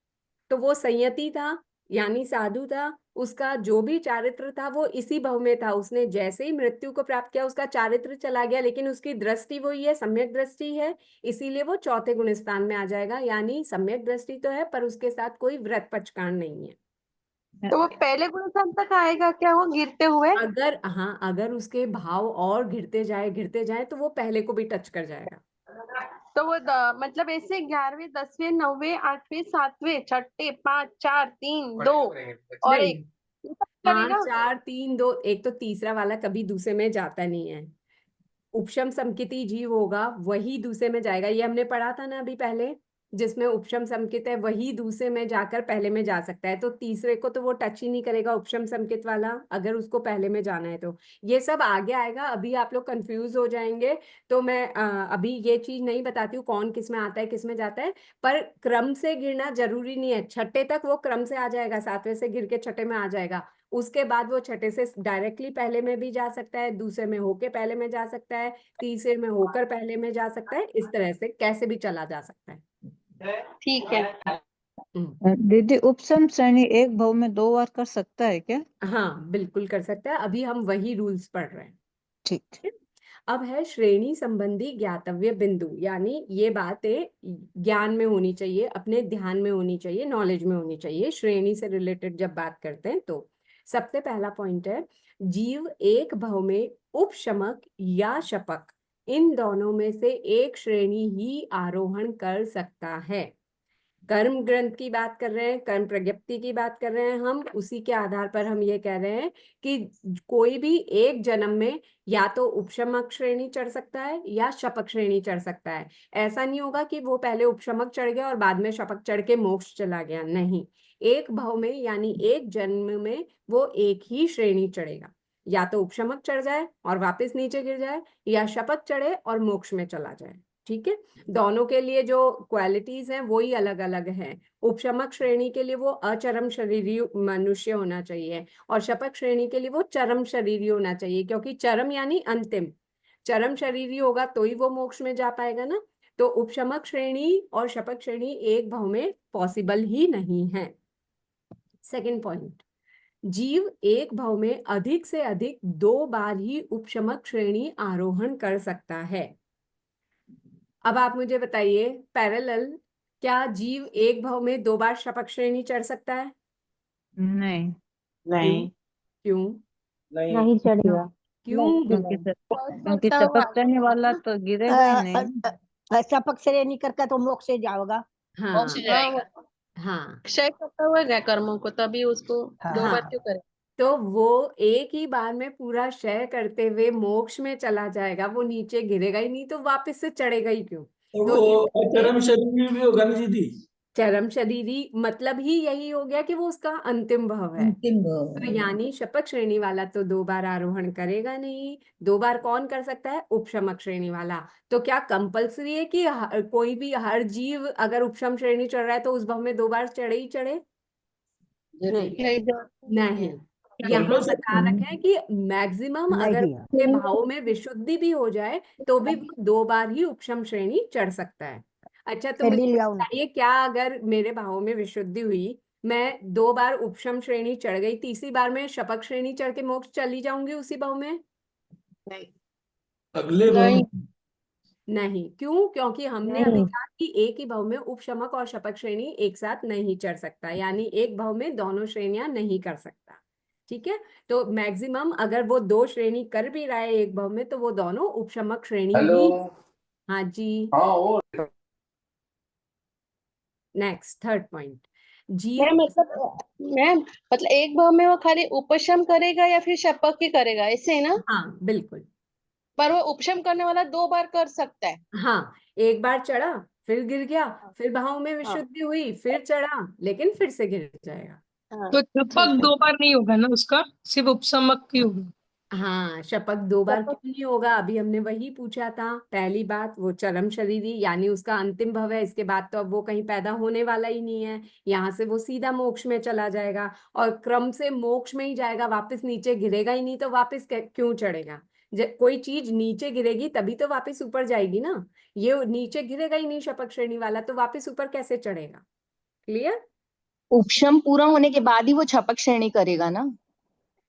S1: तो वो संयति था यानी साधु था, उसका जो भी चारित्र था वो इसी भाव में था। उसने जैसे ही मृत्यु को प्राप्त किया उसका चारित्र चला गया, लेकिन उसकी दृष्टि वही है, सम्यक दृष्टि है, इसीलिए वो चौथे गुणस्थान में आ जाएगा। यानी सम्यक दृष्टि तो है, पर उसके साथ कोई व्रत पचकाण नहीं है।
S9: तो वो पहले गुणस्थान तक आएगा क्या वो गिरते हुए?
S1: अगर उसके भाव और गिरते जाए तो वो पहले को भी टच कर जाएगा।
S9: तो वो मतलब ऐसे 11वें 10वें 9वें 8वें 7वें 6 5 4 3 2 और
S1: नहीं,
S9: 1 करेगा।
S1: 5 4 3 2 1 तो तीसरा वाला कभी दूसरे में जाता नहीं है। उपशम समकिती जीव होगा वही दूसरे में जाएगा, ये हमने पढ़ा था ना अभी पहले, जिसमें उपशम समकित है वही दूसरे में जाकर पहले में जा सकता है। तो तीसरे को तो वो टच ही नहीं करेगा उपशम समकित वाला, अगर उसको पहले में जाना है तो। ये सब आगे आएगा, अभी आप लोग कंफ्यूज हो जाएंगे। तो मैं अभी ये चीज नहीं बताती हूँ कौन किस में आता है किस में जाता है, पर क्रम से गिरना जरूरी नहीं है। छठे तक वो क्रम से आ जाएगा, 7वें से गिर के छठे में आ जाएगा। उसके बाद वो छठे से डायरेक्टली पहले में भी जा सकता है, दूसरे में होके पहले में जा सकता है, तीसरे में होकर पहले में जा सकता है, इस तरह से कैसे भी चला जा सकता है।
S9: ठीक है।
S7: दीदी उपसम श्रेणी एक भाव में 2 बार कर सकता है क्या?
S1: हाँ बिल्कुल कर सकता है, अभी हम वही रूल्स पढ़ रहे हैं।
S7: ठीक।
S1: अब है श्रेणी संबंधी ज्ञातव्य बिंदु, यानी ये बातें ज्ञान में होनी चाहिए, अपने ध्यान में होनी चाहिए, नॉलेज में होनी चाहिए, श्रेणी से रिलेटेड जब बात करते हैं तो। सबसे पहला पॉइंट है, जीव एक भाव में उपशमक या शपक इन दोनों में से एक श्रेणी ही आरोहण कर सकता है। कर्म ग्रंथ की बात कर रहे हैं, कर्म प्रज्ञप्ति की बात कर रहे हैं हम, उसी के आधार पर हम ये कह रहे हैं कि कोई भी एक जन्म में या तो उपशमक श्रेणी चढ़ सकता है या शपक श्रेणी चढ़ सकता है। ऐसा नहीं होगा कि वो पहले उपशमक चढ़ गया और बाद में शपक चढ़ के मोक्ष चला गया, नहीं। एक भाव में यानी एक जन्म में वो एक ही श्रेणी चढ़ेगा, या तो उपशमक चढ़ जाए और वापस नीचे गिर जाए, या शपक चढ़े और मोक्ष में चला जाए। ठीक है, दोनों के लिए जो क्वालिटीज हैं वही अलग अलग हैं। उपशमक श्रेणी के लिए वो अचरम शरीरी मनुष्य होना चाहिए, और शपक श्रेणी के लिए वो चरम शरीरी होना चाहिए, क्योंकि चरम यानी अंतिम, चरम शरीरी होगा तो ही वो मोक्ष में जा पाएगा ना। तो उपशमक श्रेणी और शपक श्रेणी एक भाव में पॉसिबल ही नहीं है। सेकंड पॉइंट, जीव एक भाव में अधिक से अधिक 2 बार ही उपशमक श्रेणी आरोहण कर सकता है। अब आप मुझे बताइए पैरेलल, क्या जीव एक भाव में 2 बार शपक श्रेणी चढ़ सकता है?
S7: नहीं,
S2: नहीं,
S1: क्यों?
S2: नहीं चढ़ेगा।
S1: क्यों?
S7: क्योंकि शपथ करने वाला तो गिरेगा ही नहीं।
S6: शपक श्रेणी करके तो मोक्ष से जाओगा।
S1: हाँ
S9: हाँ,
S1: हाँ
S9: क्षय करता हुआ गया कर्मों को, तभी उसको 2
S1: हाँ,
S9: बार क्यों करे?
S1: तो वो एक ही बार में पूरा क्षय करते हुए मोक्ष में चला जाएगा, वो नीचे गिरेगा ही नहीं, तो वापस से चढ़ेगा ही क्यों?
S4: तो
S1: तो
S4: वो
S1: इसलिए
S4: चरम शरीर भी होगा ना दीदी।
S1: चरम शरीरी मतलब ही यही हो गया कि वो उसका अंतिम भाव है।
S6: अंतिम
S1: तो यानी शपथ श्रेणी वाला तो 2 बार आरोहण करेगा नहीं। 2 बार कौन कर सकता है? उपशमक श्रेणी वाला। तो क्या कंपलसरी है कि कोई भी हर जीव अगर उपशम श्रेणी चढ़ रहा है तो उस भाव में 2 बार चढ़े ही चढ़े? नहीं, यहाँ बता रखे हैं कि मैक्सिमम अगर
S6: नहीं
S1: के भाव में विशुद्धि भी हो जाए तो भी वो 2 बार ही उपशम श्रेणी चढ़ सकता है। अच्छा, तो मुझे
S6: लिया उन्हें।
S1: बताइए, क्या अगर मेरे भाव में विशुद्धि हुई, मैं 2 बार उपशम श्रेणी चढ़ गई, तीसरी बार में शपक श्रेणी चढ़ के मोक्ष चली जाऊंगी उसी भाव में?
S4: अगले
S9: नहीं।
S1: नहीं। क्यों? क्योंकि हमने अभी कहा कि एक ही भाव में उपशमक और शपक श्रेणी एक साथ नहीं चढ़ सकता, यानी एक भाव में दोनों श्रेणियां नहीं कर सकता। ठीक है, तो मैक्सिमम अगर वो 2 श्रेणी कर भी रहा है एक भाव में तो वो दोनों उपशमक श्रेणी ही। हाँ जी, नेक्स्ट थर्ड पॉइंट, जीव।
S9: मैम मतलब एक भाव में वो खाली उपशम करेगा या फिर शपथ ही करेगा, ऐसे है ना?
S1: हाँ बिल्कुल।
S9: पर वो उपशम करने वाला 2 बार कर सकता है।
S1: हाँ, एक बार चढ़ा फिर गिर गया, फिर भाव में विशुद्धि हुई, फिर चढ़ा, लेकिन फिर से गिर जाएगा।
S9: तो
S10: शपथ 2 बार नहीं होगा ना उसका, सिर्फ उपसमक ही होगा।
S1: हाँ, शपथ 2 बार क्यों नहीं होगा? अभी हमने वही पूछा था। पहली बात, वो चरम शरीरी यानी उसका अंतिम भव है, इसके बाद तो अब वो कहीं पैदा होने वाला ही नहीं है, यहाँ से वो सीधा मोक्ष में चला जाएगा और क्रम से मोक्ष में ही जाएगा, वापस नीचे गिरेगा ही नहीं, तो वापस क्यों चढ़ेगा? कोई चीज नीचे गिरेगी तभी तो वापस ऊपर जाएगी ना। ये नीचे गिरेगा ही नहीं शपथ श्रेणी वाला, तो वापस ऊपर कैसे चढ़ेगा? क्लियर?
S2: उपशम पूरा होने के बाद ही वो छपक श्रेणी करेगा ना।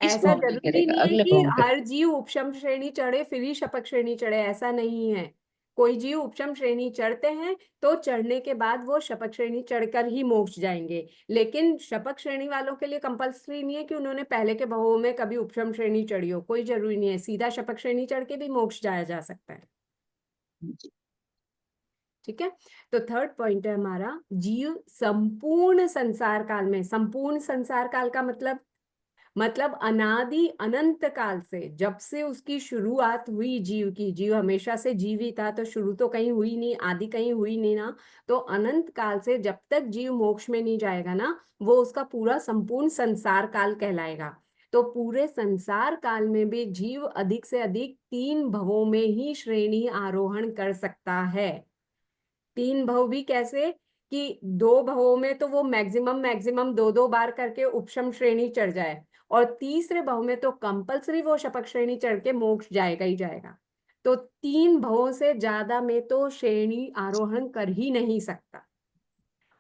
S1: ऐसा जरूरी नहीं है कि हर जीव उपशम श्रेणी चढ़े फिर ही शपथ श्रेणी चढ़े, ऐसा नहीं है। कोई जीव उपशम श्रेणी चढ़ते हैं तो चढ़ने के बाद वो शपथ श्रेणी चढ़कर ही मोक्ष जाएंगे, लेकिन शपथ श्रेणी वालों के लिए कंपलसरी नहीं है कि उन्होंने पहले के भावों में कभी उपशम श्रेणी चढ़ी हो, कोई जरूरी नहीं है, सीधा शपथ श्रेणी चढ़ के भी मोक्ष जाया जा सकता है। ठीक है। तो थर्ड पॉइंट है हमारा, जीव संपूर्ण संसार काल में, संपूर्ण संसार काल का मतलब अनादि अनंत काल से, जब से उसकी शुरुआत हुई जीव की, जीव हमेशा से जीव ही था, तो शुरू तो कहीं हुई नहीं, आदि कहीं हुई नहीं ना, तो अनंत काल से जब तक जीव मोक्ष में नहीं जाएगा ना, वो उसका पूरा संपूर्ण संसार काल कहलाएगा। तो पूरे संसार काल में भी जीव अधिक से अधिक 3 भवों में ही श्रेणी आरोहण कर सकता है। 3 भव भी कैसे, कि 2 भवों में तो वो मैक्सिमम 2 बार करके उपशम श्रेणी चढ़ जाए, और तीसरे भव में तो कंपलसरी वो शपथ श्रेणी चढ़ के मोक्ष जाएगा ही जाएगा। तो 3 भवों से ज्यादा में तो श्रेणी आरोहण कर ही नहीं सकता।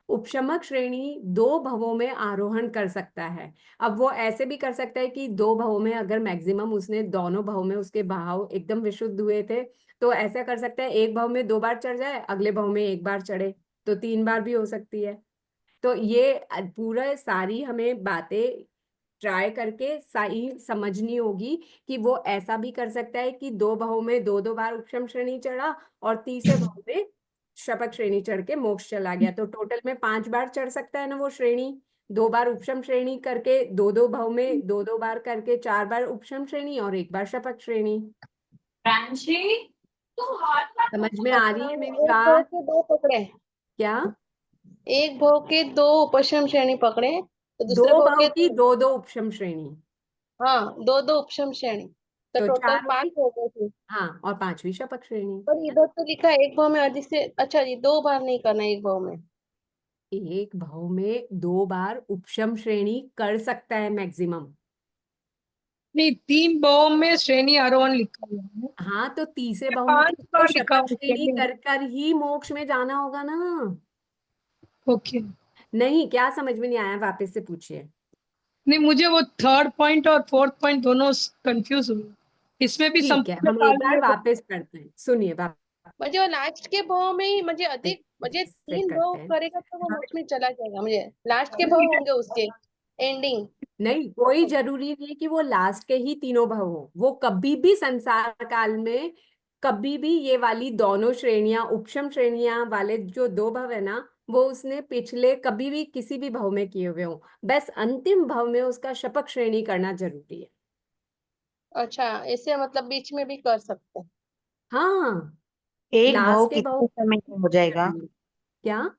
S1: उपशमक श्रेणी 2 भवों में आरोहण कर सकता है। अब वो ऐसे भी कर सकता है कि 2 भवों में अगर मैक्सिमम उसने दोनों भवों में उसके भाव एकदम विशुद्ध हुए थे, तो ऐसा कर सकता है एक भव में 2 बार चढ़ जाए, अगले भव में 1 बार चढ़े, तो 3 बार भी हो सकती है। तो ये पूरा सारी हमें बातें ट्राई करके सही समझनी होगी कि वो ऐसा भी कर सकता है कि 2 भवों में 2 बार उपशम श्रेणी चढ़ा, और तीसरे भव में शपथ श्रेणी चढ़ के मोक्ष चला गया, तो टोटल में 5 बार चढ़ सकता है ना वो श्रेणी। 2 बार उपशम श्रेणी करके 2 भव में 2 बार करके 4 बार उपशम श्रेणी और 1 बार शपथ श्रेणी। समझ में आ रही है मेरी
S9: एक भव
S1: बात?
S9: के 2 पकड़े,
S1: क्या?
S9: एक भव के 2 उपशम श्रेणी पकड़े, तो
S1: 2
S9: दूसरे भव
S1: भव
S9: के
S1: की 2 उपशम श्रेणी,
S9: हाँ 2 उपशम श्रेणी, तो
S1: तो
S9: टोटल
S1: 4
S9: 5
S1: हुई।
S9: हो गए थे।
S1: हाँ, और 5वीं शपथ श्रेणी।
S9: पर इधर तो लिखा है एक भव में अधिक से, अच्छा जी 2 बार नहीं करना एक भव में।
S1: एक भव में 2 बार उपशम श्रेणी कर सकता है मैक्सिमम।
S10: नहीं, 3 भाव में श्रेणी आरोहण लिखा हुआ है,
S1: हाँ, तो तीसरे भव में
S10: 5
S1: तो उसको
S10: बार लिखा
S1: शपथ
S10: हुआ
S1: श्रेणी
S10: है।
S1: कर कर ही मोक्ष में जाना होगा ना।
S10: ओके,
S1: नहीं, क्या समझ में नहीं आया, वापस से पूछिए।
S10: नहीं मुझे वो थर्ड पॉइंट और फोर्थ पॉइंट दोनों कंफ्यूज हुए, इसमें भी
S1: ठीक है,
S10: संपूर्ण
S1: हम
S10: काल
S1: एक बार
S10: में
S1: वापस करते हैं, सुनिए वापस
S9: मुझे वो लास्ट के भाव में ही मुझे अधिक, मुझे
S1: से
S9: 3 भाव
S1: करते हैं।
S9: करेगा तो वो मोक्ष में चला जाएगा, मुझे लास्ट के भाव होंगे उसके एंडिंग।
S1: नहीं, कोई जरूरी नहीं है कि वो लास्ट के ही 3 भव हो, वो कभी भी संसार काल में कभी भी ये वाली दोनों श्रेणियां, उपशम श्रेणियां वाले जो 2 भव है ना, वो उसने पिछले कभी भी किसी भी भव में किए हुए हो, बस अंतिम भव में उसका शपथ श्रेणी करना जरूरी है।
S9: अच्छा, ऐसे मतलब बीच में भी कर सकते हैं।
S1: हाँ,
S11: एक भाव
S1: लास्ट के भव
S11: कितने समय का हो जाएगा?
S1: क्या?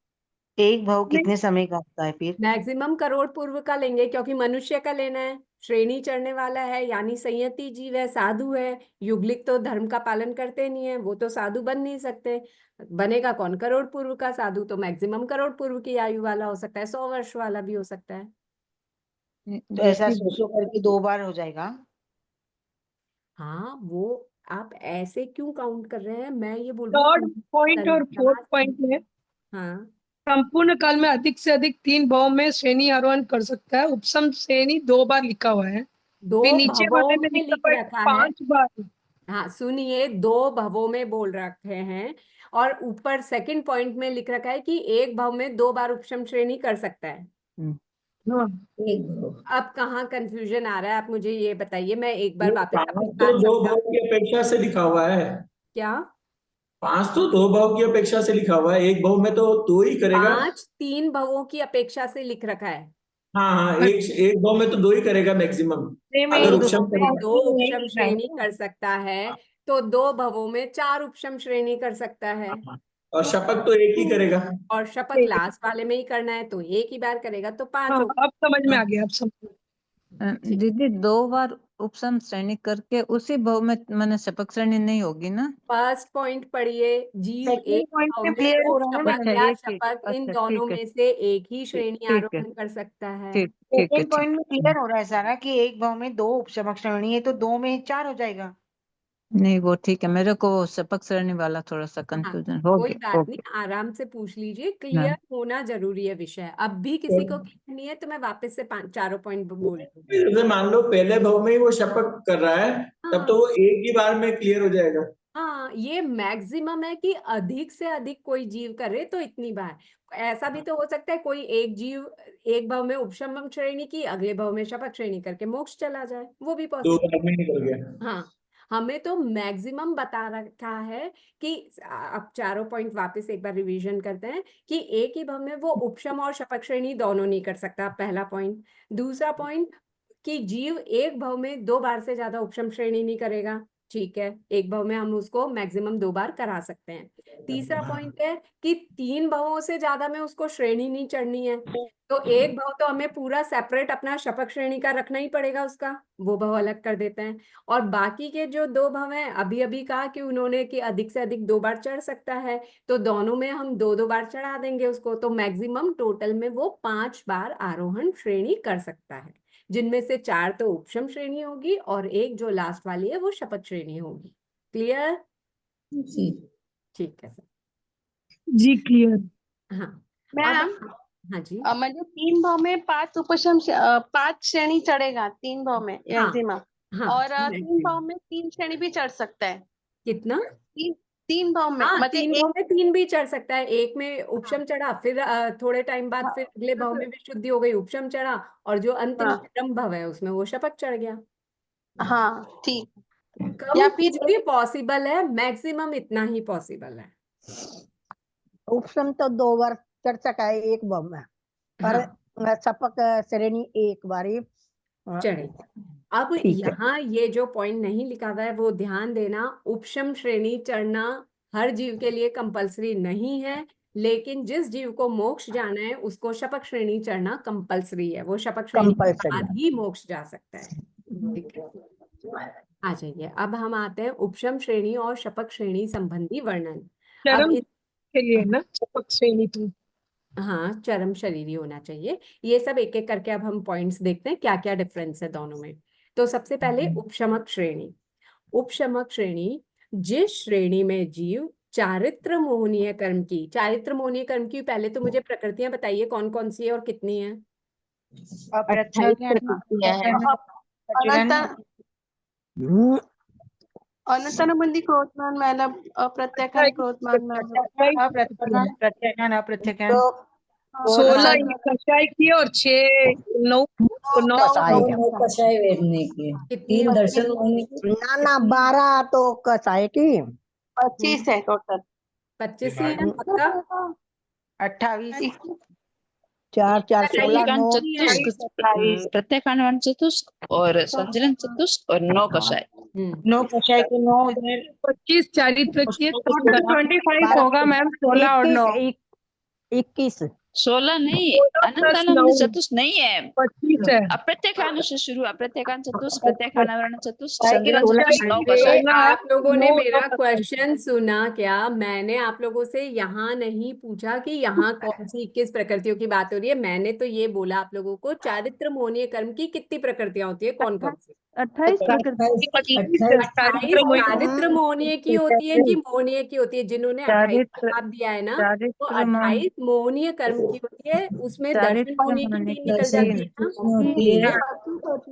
S11: एक भाव
S10: नहीं,
S11: कितने समय का होता है फिर?
S1: मैक्सिमम करोड़ पूर्व का लेंगे, क्योंकि मनुष्य का लेना है, श्रेणी चढ़ने वाला है, यानी संयति जीव है, साधु है। युगलिक तो धर्म का पालन करते नहीं है, वो तो साधु बन नहीं सकते। बनेगा कौन करोड़ पूर्व का साधु? तो मैक्सिमम करोड़ पूर्व की आयु वाला हो सकता है, 100 वर्ष वाला भी हो सकता है।
S11: तो ऐसा सो करके 2 बार हो जाएगा?
S1: हाँ, वो आप ऐसे क्यों काउंट कर रहे हैं, मैं ये बोल रही हूँ
S10: थर्ड
S1: पूरी
S10: पॉइंट और फोर्थ
S1: संसार।
S10: पॉइंट में
S1: हाँ,
S10: संपूर्ण काल में अधिक से अधिक 3 भाव में श्रेणी आरोहण कर सकता है, उपसम श्रेणी 2 बार लिखा हुआ है,
S1: 2
S10: फिर नीचे
S1: भवों
S10: वाले में
S1: में
S10: लिखा
S1: लिख
S10: हुआ है
S1: रखा है।
S10: 5 बार।
S1: हाँ, सुनिए, 2 भवों में बोल रखे हैं, और ऊपर सेकंड पॉइंट में लिख रखा है कि एक भव में 2 बार उपशम श्रेणी कर सकता है।
S10: हाँ,
S1: अब कहाँ कंफ्यूजन आ रहा है, आप मुझे ये बताइए, मैं एक बार
S4: ये
S1: वापस
S4: 5
S1: अपनी
S4: तो
S1: बात
S4: 2
S1: समझा।
S4: भाव की अपेक्षा से लिखा हुआ है।
S1: क्या?
S4: 5 तो 2 भाव की अपेक्षा से लिखा हुआ है, एक भाव में तो 2 ही करेगा।
S1: 5 3 भवों की अपेक्षा से लिख रखा है।
S4: हाँ हाँ, एक भाव में तो 2 ही करेगा मैक्सिमम,
S11: में
S4: अगर
S1: एक
S11: एक
S1: भव
S4: उपशम
S1: में
S4: करेगा।
S1: 2 उपशम श्रेणी कर सकता है, तो 2 भवों में 4 उपशम श्रेणी कर सकता है,
S4: और शपथ तो एक ही करेगा।
S1: और शपथ लास्ट वाले में ही करना है, तो एक ही बार करेगा, तो 5
S10: हाँ,
S1: हो।
S10: अब समझ में आ गया, अब समझ में।
S1: ठीक।
S7: दीदी 2 बार उपसम श्रेणी करके उसी भाव में मैंने शपथ श्रेणी नहीं होगी ना?
S1: फर्स्ट पॉइंट पढ़िए, जीव
S11: सेकंड
S1: एक
S11: पॉइंट
S1: भाव
S11: में
S1: में
S11: क्लियर हो रहा है ना
S1: उपशमक
S7: अच्छा,
S11: मैडम?
S1: या
S7: एक एक,
S1: शपथ, इन
S7: अच्छा
S1: दोनों
S7: ठीक है,
S1: में से एक ही श्रेणी
S7: ठीक है,
S1: आरोहण कर सकता है।
S7: ठीक है,
S11: सेकंड
S7: ठीक
S11: पॉइंट में
S7: है।
S11: क्लियर हो रहा है सारा कि एक भाव में 2 उपशमक श्रेणी है, तो 2 में 4 हो जाएगा।
S7: नहीं वो ठीक है, मेरे को वो शपथ श्रेणी वाला थोड़ा सा
S1: हाँ,
S7: कंफ्यूजन हो
S1: कोई
S7: गया।
S1: बात नहीं,
S7: ओके।
S1: आराम से पूछ लीजिए,
S7: हाँ,
S1: क्लियर होना जरूरी है विषय। अब भी किसी को क्लियर नहीं है तो मैं वापस से 4 पॉइंट बोल दूंगी।
S4: जैसे मान लो पहले भाव में ही वो शपथ कर रहा है, तब तो
S1: हाँ
S4: वो एक ही बार में क्लियर हो जाएगा।
S1: हाँ, ये मैक्सिमम है कि अधिक से अधिक कोई जीव करे तो इतनी बार। ऐसा भी तो हो सकता है कोई एक जीव एक भाव में उपशम श्रेणी की, अगले भाव में शपथ श्रेणी करके मोक्ष चला जाए, वो भी
S4: 2
S1: पॉसिबल।
S4: बार में निकल गया।
S1: हाँ, हमें तो मैक्सिमम बता रखा है कि अब चारों पॉइंट वापस एक बार रिवीजन करते हैं कि एक ही भव में वो उपशम और शपथ श्रेणी दोनों नहीं कर सकता, पहला पॉइंट। दूसरा पॉइंट कि जीव एक भव में 2 बार से ज्यादा उपशम श्रेणी नहीं करेगा, ठीक है, एक भव में हम उसको मैक्सिमम 2 बार करा सकते हैं। तीसरा पॉइंट है कि 3 भवों से ज्यादा में उसको श्रेणी नहीं चढ़नी है, तो एक भव तो हमें पूरा सेपरेट अपना शपथ श्रेणी का रखना ही पड़ेगा, उसका वो भव अलग कर देते हैं। और बाकी के जो 2 भव हैं, अभी अभी कहा कि उन्होंने कि अधिक से अधिक 2 बार चढ़ सकता है, तो दोनों में हम 2-2 बार चढ़ा देंगे उसको, तो मैक्सिमम टोटल में वो 5 बार आरोहण श्रेणी कर सकता है, जिनमें से 4 तो उपशम श्रेणी होगी और एक जो लास्ट वाली है वो शपथ श्रेणी होगी। क्लियर? ठीक है सर।
S10: जी क्लियर।
S1: हाँ
S9: मैम
S1: हाँ जी,
S9: मतलब 3 भाव में 5 5 श्रेणी चढ़ेगा 3 भाव में
S1: हाँ
S9: मैक्सिमम,
S1: हाँ
S9: और 3
S1: maximum।
S9: भाव में 3 श्रेणी भी चढ़ सकता है।
S1: कितना?
S9: 3 भाव में
S1: हाँ,
S9: मतलब
S1: 3 भाव में 3 भी चढ़ सकता है, एक में उपशम चढ़ा, फिर थोड़े टाइम बाद फिर अगले भाव में विशुद्धि हो गई, उपशम चढ़ा, और जो अंतिम चरम भव है उसमें वो शपथ चढ़ गया।
S9: हाँ ठीक।
S1: कम
S9: या
S1: कुछ
S9: फिर
S1: भी पॉसिबल है, मैक्सिमम इतना ही पॉसिबल है।
S6: उपशम तो 2 बार चढ़ सका है एक भव में, पर
S1: हाँ,
S6: शपथ श्रेणी एक बारी
S1: चढ़े। अब
S6: ठीक है।
S1: यहाँ ये जो पॉइंट नहीं लिखा हुआ है वो ध्यान देना, उपशम श्रेणी चढ़ना हर जीव के लिए कंपलसरी नहीं है, लेकिन जिस जीव को मोक्ष जाना है उसको शपथ श्रेणी चढ़ना कंपलसरी है, वो शपथ श्रेणी के
S6: कंपल्सरी
S1: बाद ही मोक्ष जा सकता है। ठीक है, आ जाइए, अब हम आते हैं उपशम श्रेणी और शपथ श्रेणी संबंधी वर्णन। अब
S10: चरम के लिए ना शपथ श्रेणी तो
S1: हाँ, चरम शरीरी होना चाहिए। ये सब एक एक करके अब हम पॉइंट्स देखते हैं क्या क्या डिफरेंस है दोनों में। तो सबसे पहले उपशमक श्रेणी। उपशमक श्रेणी जिस श्रेणी में जीव चारित्र मोहनीय कर्म की, चारित्र मोहनीय कर्म की पहले तो मुझे प्रकृतियां बताइए कौन कौन सी है और कितनी है?
S9: अनंतानुबंधी क्रोधमान मतलब अप्रत्याख्यान क्रोधमान
S11: प्रत्याख्यान अप्रत्याख्यान
S10: 16 ये कषाय की और 9
S6: कसाई
S1: कितनी होगी?
S6: ना 12 तो कसाई की
S9: 25 है टोटल।
S1: 25 ही है पक्का?
S11: 28
S6: 4 4 16 9
S7: प्रत्याख्यान चतुष्क और संचलन चतुष्क और 9 कषाय।
S11: 9 कषाय के 9 इधर
S10: 25 चारित्र की
S6: 25 होगा मैम, 16 और 9 21
S7: 16 नहीं,
S10: 9
S7: अनंतानुबंधी चतुष्क नहीं है,
S10: 25 है।
S7: अप्रत्याख्यान से शुरू, अप्रत्याख्यान चतुष्क, प्रत्याख्यान आवरण चतुष्क, संचलन चतुष्क, 9
S1: ये
S7: कषाय।
S1: आप लोगों ने
S10: 9
S1: मेरा
S10: कषाय।
S1: क्वेश्चन सुना क्या? मैंने आप लोगों से यहाँ नहीं पूछा कि यहाँ कौन सी 21 प्रकृतियों की बात हो रही है, मैंने तो ये बोला आप लोगों को चारित्र मोहनीय कर्म की कितनी प्रकृतियां होती है, कौन कौन सी?
S7: 28
S1: 28 चारित्र मोहनीय की होती है कि मोहनीय की होती है? जिन्होंने 28 जवाब दिया है ना, तो 28 मोहनीय कर्म की होती है, उसमें दर्शन मोहनीय की 3 निकल जाती है ना।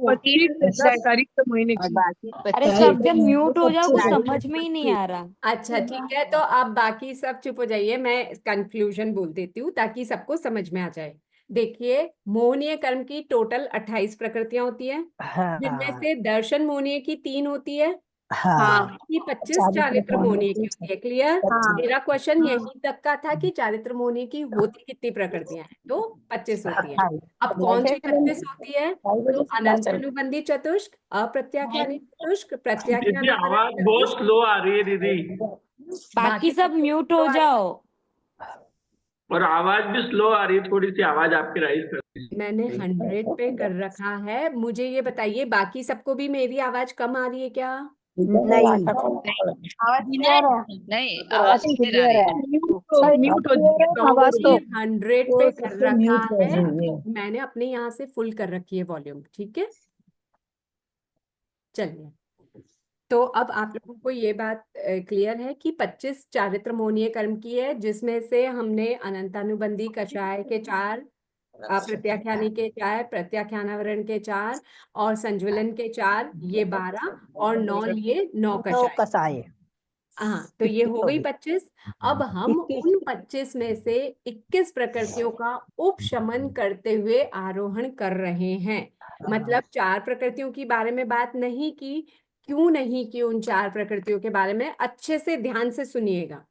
S10: 25 चारित्र महीने की।
S3: अरे सब जन म्यूट हो जाओ, कुछ समझ में ही नहीं आ रहा।
S1: अच्छा ठीक है, तो आप बाकी सब चुप हो जाइए, मैं कंक्लूजन बोल देती हूँ ताकि सबको समझ में आ जाए। देखिए, मोहनीय कर्म की टोटल 28 प्रकृतियां होती है, जिनमें से दर्शन मोहनीय की 3 होती है, की 25 चारित्र मोहनीय की होती है। क्लियर? मेरा क्वेश्चन यही तक का था कि चारित्र मोहनीय की होती कितनी प्रकृतियां हैं, तो 25 होती है। अब कौन सी 25 होती है? तो अनंत अनुबंधी चतुष्क, अप्रत्याख्यानी चतुष्क, प्रत्याख्यान
S4: दीदी आवाज बहुत स्लो आ रही है दीदी,
S3: बाकी सब म्यूट हो जाओ।
S4: और आवाज भी स्लो आ रही है, थोड़ी सी आवाज आपकी राइज कर।
S1: मैंने 100 पे कर रखा है। मुझे ये बताइए, बाकी सबको भी मेरी आवाज कम आ रही है क्या?
S6: नहीं
S7: नहीं, आवाज क्लियर आ रही है।
S10: म्यूट हो जाएगा।
S6: आवाज तो
S1: 100 पे कर रखा है, मैंने अपने यहाँ से फुल कर रखी है वॉल्यूम, ठीक है। चलिए, तो अब आप लोगों को ये बात क्लियर है कि 25 चारित्र मोहनीय कर्म की है, जिसमें से हमने अनंतानुबंधी कषाय के 4, प्रत्याख्यानी के 4, प्रत्याख्यानावरण के 4 और संज्वलन के 4, ये 12 और 9 लिए 9 कषाय। हाँ, तो ये हो गई 25। अब हम उन 25 में से 21 प्रकृतियों का उपशमन करते हुए आरोहण कर रहे हैं। मतलब 4 प्रकृतियों की बारे में बात नहीं की, क्यों नहीं की उन 4 प्रकृतियों के बारे में अच्छे से ध्यान से सुनिएगा।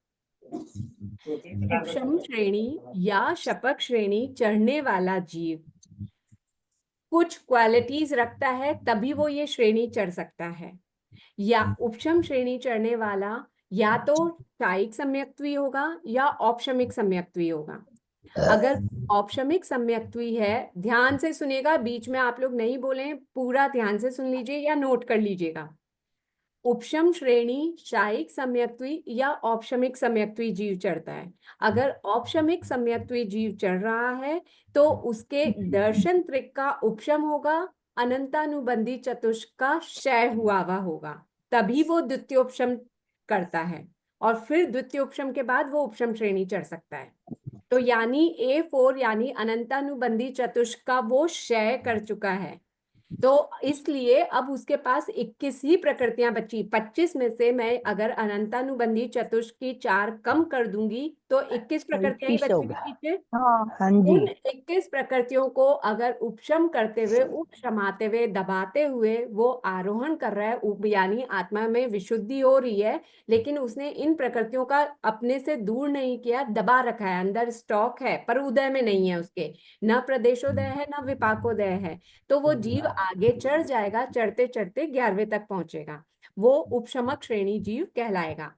S1: उपशम श्रेणी या शपक श्रेणी चढ़ने वाला जीव कुछ क्वालिटीज रखता है, तभी वो ये श्रेणी चढ़ सकता है। या उपशम श्रेणी चढ़ने वाला या तो शायिक सम्यक्त्वी होगा या औपशमिक सम्यक्त्वी होगा। अगर औपशमिक सम्यक्त्वी है, ध्यान से सुनिएगा, बीच में आप लोग नहीं बोले, पूरा ध्यान से सुन लीजिए या नोट कर लीजिएगा। उपशम श्रेणी शायिक सम्यक्त्वी या औपशमिक सम्यक्त्वी जीव चढ़ता है। अगर औपशमिक सम्यक्त्वी जीव चढ़ रहा है तो उसके दर्शन त्रिक का उपशम होगा, अनंतानुबंधी चतुष्क का क्षय हुआ होगा, तभी वो द्वितीयोपशम करता है और फिर द्वितीयोपशम के बाद वो उपशम श्रेणी चढ़ सकता है। तो यानी A4 यानी अनंतानुबंधी चतुष्क का वो क्षय कर चुका है, तो इसलिए अब उसके पास 21 ही प्रकृतियां बची। 25 में से मैं अगर अनंतानुबंधी चतुष्क की 4 कम कर दूंगी तो 21 प्रकृतियां ही
S6: 21
S1: बचेगी
S6: होगा।
S1: पीछे।
S6: हाँ जी।
S1: उन 21 प्रकृतियों को अगर उपशम करते हुए, उपशमाते हुए, दबाते हुए वो आरोहण कर रहा है, यानी आत्मा में विशुद्धि हो रही है, लेकिन उसने इन प्रकृतियों का अपने से दूर नहीं किया, दबा रखा है, अंदर स्टॉक है पर उदय में नहीं है उसके, न प्रदेशोदय है न विपाकोदय है, तो वो जीव आगे चढ़ जाएगा, चढ़ते चढ़ते 11वें तक पहुंचेगा, वो उपशमक श्रेणी जीव कहलाएगा।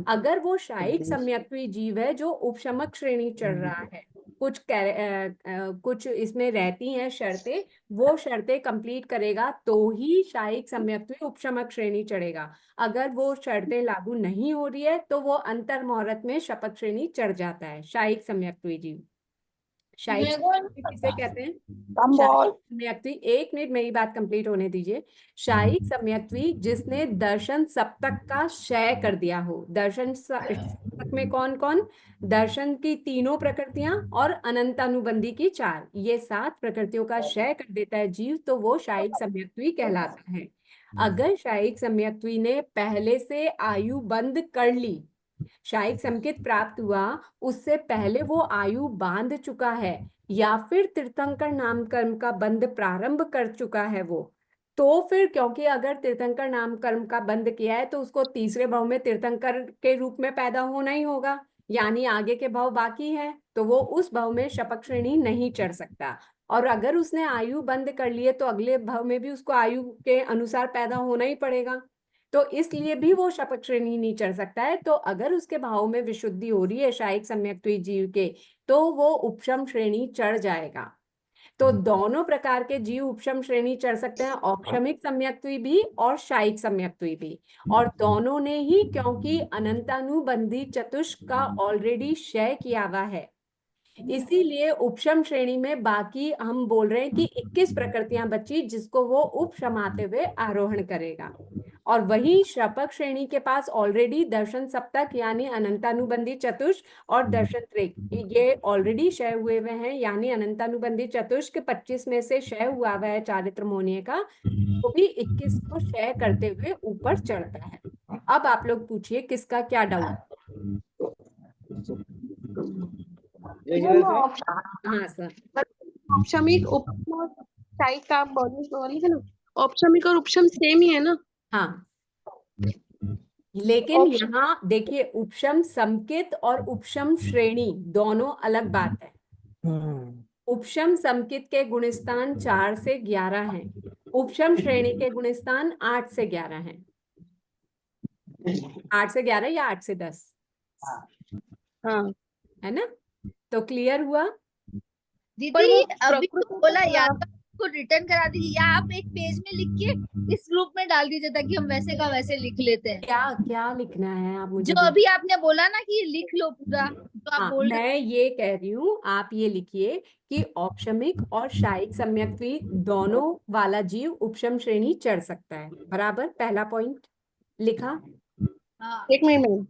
S1: अगर वो शायिक सम्यक्त्वी जीव है जो उपशमक श्रेणी चढ़ रहा है, कुछ इसमें रहती हैं शर्तें, वो शर्तें कंप्लीट करेगा तो ही शायिक सम्यक्त्वी उपशमक श्रेणी चढ़ेगा। अगर वो शर्तें लागू नहीं हो रही है तो वो अंतर मुहूर्त में शपथ श्रेणी चढ़ जाता है शायिक सम्यक्त्वी जीव। शायिक सम्यक्त्वी किसे कहते हैं? शायिक सम्यक्त्वी, 1 मिनट मेरी बात कंप्लीट होने दीजिए। शायिक सम्यक्त्वी जिसने दर्शन सप्तक का क्षय कर दिया हो। दर्शन सप्तक में कौन कौन? दर्शन की 3 प्रकृतियां और अनंतानुबंधी की 4, ये 7 प्रकृतियों का क्षय कर देता है जीव, तो वो शायिक सम्यक्त्वी कहलाता है। अगर शायिक सम्यक्त्वी ने पहले से आयु बंद कर ली, शायिक संकेत प्राप्त हुआ, उससे पहले वो आयु बांध चुका है या फिर तीर्थंकर नामकर्म का बंध प्रारंभ कर चुका है वो, तो फिर क्योंकि अगर तीर्थंकर नामकर्म का बंध किया है तो उसको तीसरे भाव में तीर्थंकर के रूप में पैदा होना ही होगा, यानी आगे के भाव बाकी है, तो वो उस भाव में शपथ श्रेणी नहीं चढ़ सकता। और अगर उसने आयु बंद कर लिए तो अगले भाव में भी उसको आयु के अनुसार पैदा होना ही पड़ेगा, तो इसलिए भी वो शपथ श्रेणी नहीं चढ़ सकता है। तो अगर उसके भाव में विशुद्धि हो रही है शायिक सम्यक्त्वी जीव के, तो वो उपशम श्रेणी चढ़ जाएगा। तो दोनों प्रकार के जीव उपशम श्रेणी चढ़ सकते हैं, औपशमिक सम्यक्त्वी भी और शायिक सम्यक्त्वी भी, और दोनों ने ही क्योंकि अनंतानुबंधी चतुष्क का ऑलरेडी क्षय किया हुआ है, इसीलिए उपशम श्रेणी में बाकी हम बोल रहे हैं कि 21 प्रकृतियां बची जिसको वो उपशमाते हुए आरोहण करेगा। और वही शपथ श्रेणी के पास ऑलरेडी दर्शन सप्तक यानी अनंतानुबंधी चतुष्क और दर्शन त्रिक ये ऑलरेडी क्षय हुए हैं, यानी अनंतानुबंधी चतुष्क 25 में से क्षय हुआ है चारित्र मोनिय का, वो भी 21 को क्षय करते हुए ऊपर चढ़ता है। अब आप लोग पूछिए किसका क्या डाउट? हाँ सर।
S9: औपशमिक उपशम शायिक का आप बोली है ना, औपशमिक और उपशम सेम ही है ना?
S1: हाँ, लेकिन यहाँ देखिए उपशम समकित और उपशम श्रेणी दोनों अलग बात है। उपशम समकित के गुणस्थान 4 से 11 हैं, उपशम श्रेणी के गुणस्थान 8 से 11 हैं। 8 से 11 या 8 से 10,
S9: हाँ
S1: है ना? तो क्लियर हुआ?
S8: दीदी अभी तो बोला, या तो को रिटर्न करा दीजिए या आप एक पेज में लिख के इस ग्रुप में डाल दीजिए ताकि हम वैसे का वैसे लिख लेते हैं।
S1: क्या क्या लिखना है आप मुझे?
S8: जो अभी आपने बोला ना कि लिख लो पूरा, तो आप बोल रहे
S1: मैं ये कह रही हूँ, आप ये लिखिए कि औपशमिक और शायिक सम्यक्त्वी दोनों वाला जीव उपशम श्रेणी चढ़ सकता है, बराबर? पहला पॉइंट लिखा।
S8: हाँ।
S9: एक मिनट।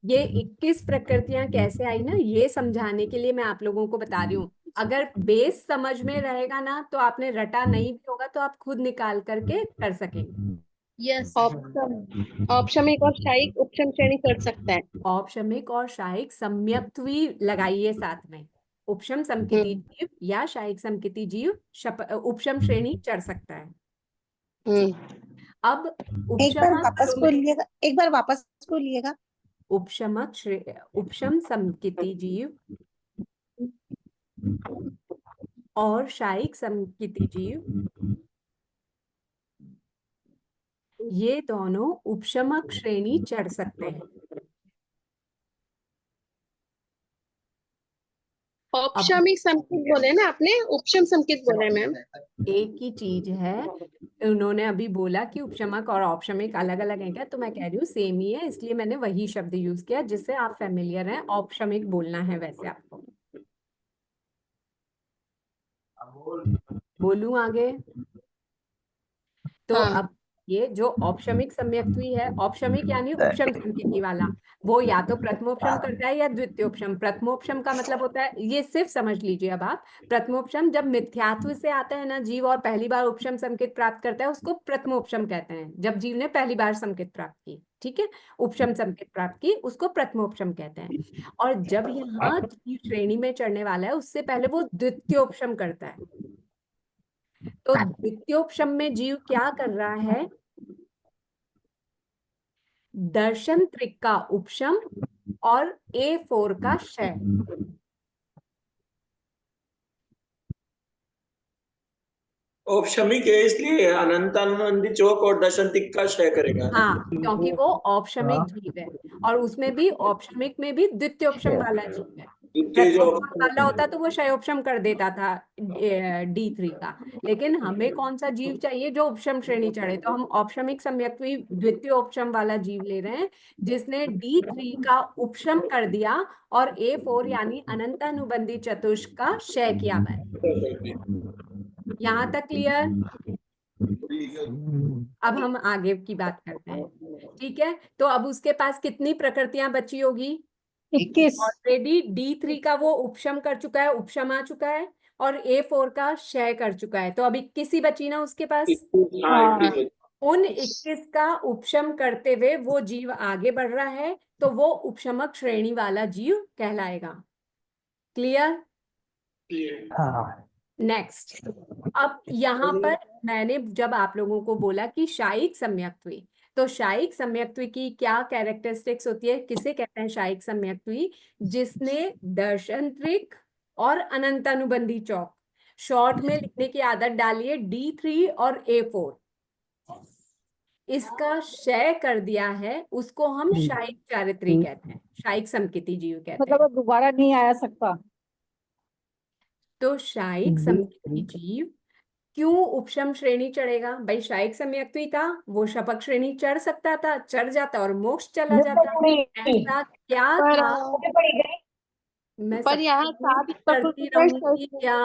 S1: ये 21 प्रकृतियां कैसे आई ना, ये समझाने के लिए मैं आप लोगों को बता रही हूँ। अगर बेस समझ में रहेगा ना तो आपने रटा नहीं भी होगा तो आप खुद निकाल करके कर सकेंगे।
S8: यस।
S9: औपशमिक और शायिक उपशम श्रेणी चढ़ सकता है।
S1: औपशमिक और शायिक सम्यक्त्वी लगाइए साथ में, उपशम समकिती जीव या शायिक समकिती जीव उपशम श्रेणी चढ़ सकता है। अब
S6: एक बार
S1: उपशमक
S6: वापस बोलिएगा, एक बार वापस बोलिएगा।
S1: उपशम समकिती जीव और शायिक समकिती जीव ये दोनों उपशमक श्रेणी चढ़ सकते हैं।
S9: औपशामिक संकेत बोले ना आपने, उपशम संकेत बोले मैम।
S1: एक ही चीज है, उन्होंने अभी बोला कि उपशमक और औपशमिक अलग अलग हैं क्या, तो मैं कह रही हूँ सेम ही है, इसलिए मैंने वही शब्द यूज किया जिससे आप फेमिलियर हैं। औपशमिक बोलना है वैसे आपको। बोलूं आगे? तो अब ये जो औपशमिक सम्यक्त्वी है, औपशमिक यानी उपशम संकेती वाला, वो या तो प्रथमोपशम करता है या द्वितीयोपशम। प्रथमोपशम का मतलब होता है, ये सिर्फ समझ लीजिए अब आप, प्रथमोपशम जब मिथ्यात्व से आता है ना जीव और पहली बार उपशम संकेत प्राप्त करता है, उसको प्रथमोपशम कहते हैं। जब जीव ने पहली बार संकेत प्राप्त की, ठीक है, उपशम संकेत प्राप्त की, उसको प्रथमोपशम कहते हैं। और जब यहाँ जीव श्रेणी में चढ़ने वाला है, उससे पहले वो द्वितीयोपशम करता है। तो द्वितीयोपशम में जीव क्या कर रहा है? दर्शन त्रिक का उपशम और A4 का क्षय।
S4: औपशमिक है इसलिए अनंतानुबंधी चौक और दशंतिक का क्षय करेगा।
S1: हाँ, क्योंकि वो औपशमिक जीव है और उसमें भी औपशमिक में भी द्वितीयोपशम वाला जीव है। प्रथमोपशम वाला होता तो वो क्षयोपशम कर देता था D3 का, लेकिन हमें कौन सा जीव चाहिए जो उपशम श्रेणी चढ़े, तो हम औपशमिक सम्यक्त्वी द्वितीयोपशम वाला जीव ले रहे हैं जिसने D3 का उपशम कर दिया और A4 यानी अनंतानुबंधी चतुष्क का क्षय किया हुआ है। यहाँ तक क्लियर? अब हम आगे की बात करते हैं, ठीक है। तो अब उसके पास कितनी प्रकृतियां बची होगी?
S7: 21।
S1: ऑलरेडी D3 का वो उपशम कर चुका है, उपशम आ चुका है, और A4 का क्षय कर चुका है, तो अब 21 ही बची ना उसके पास। उन 21 का उपशम करते हुए वो जीव आगे बढ़ रहा है, तो वो उपशमक श्रेणी वाला जीव कहलाएगा। क्लियर? नेक्स्ट, अब यहाँ पर मैंने जब आप लोगों को बोला कि शायिक सम्यक्त्वी, तो शायिक सम्यक्त्वी की क्या कैरेक्टरिस्टिक्स होती है, किसे कहते हैं शायिक सम्यक्त्वी? जिसने दर्शनत्रिक और अनंतानुबंधी चौक, शॉर्ट में लिखने की आदत डालिए, D3 और A4, इसका क्षय कर दिया है, उसको हम शायिक चारित्री कहते हैं, शायिक समकिती जीव कहते हैं।
S7: मतलब वो दोबारा नहीं आ सकता।
S1: तो शायिक समकिती जीव क्यों उपशम श्रेणी चढ़ेगा? भाई शायिक सम्यक्त्वी था, वो शपक श्रेणी चढ़ सकता था, चढ़ जाता और मोक्ष चला जाता। ऐसा क्या था? मैं
S9: पर यहाँ
S1: सब करती रहूंगी क्या?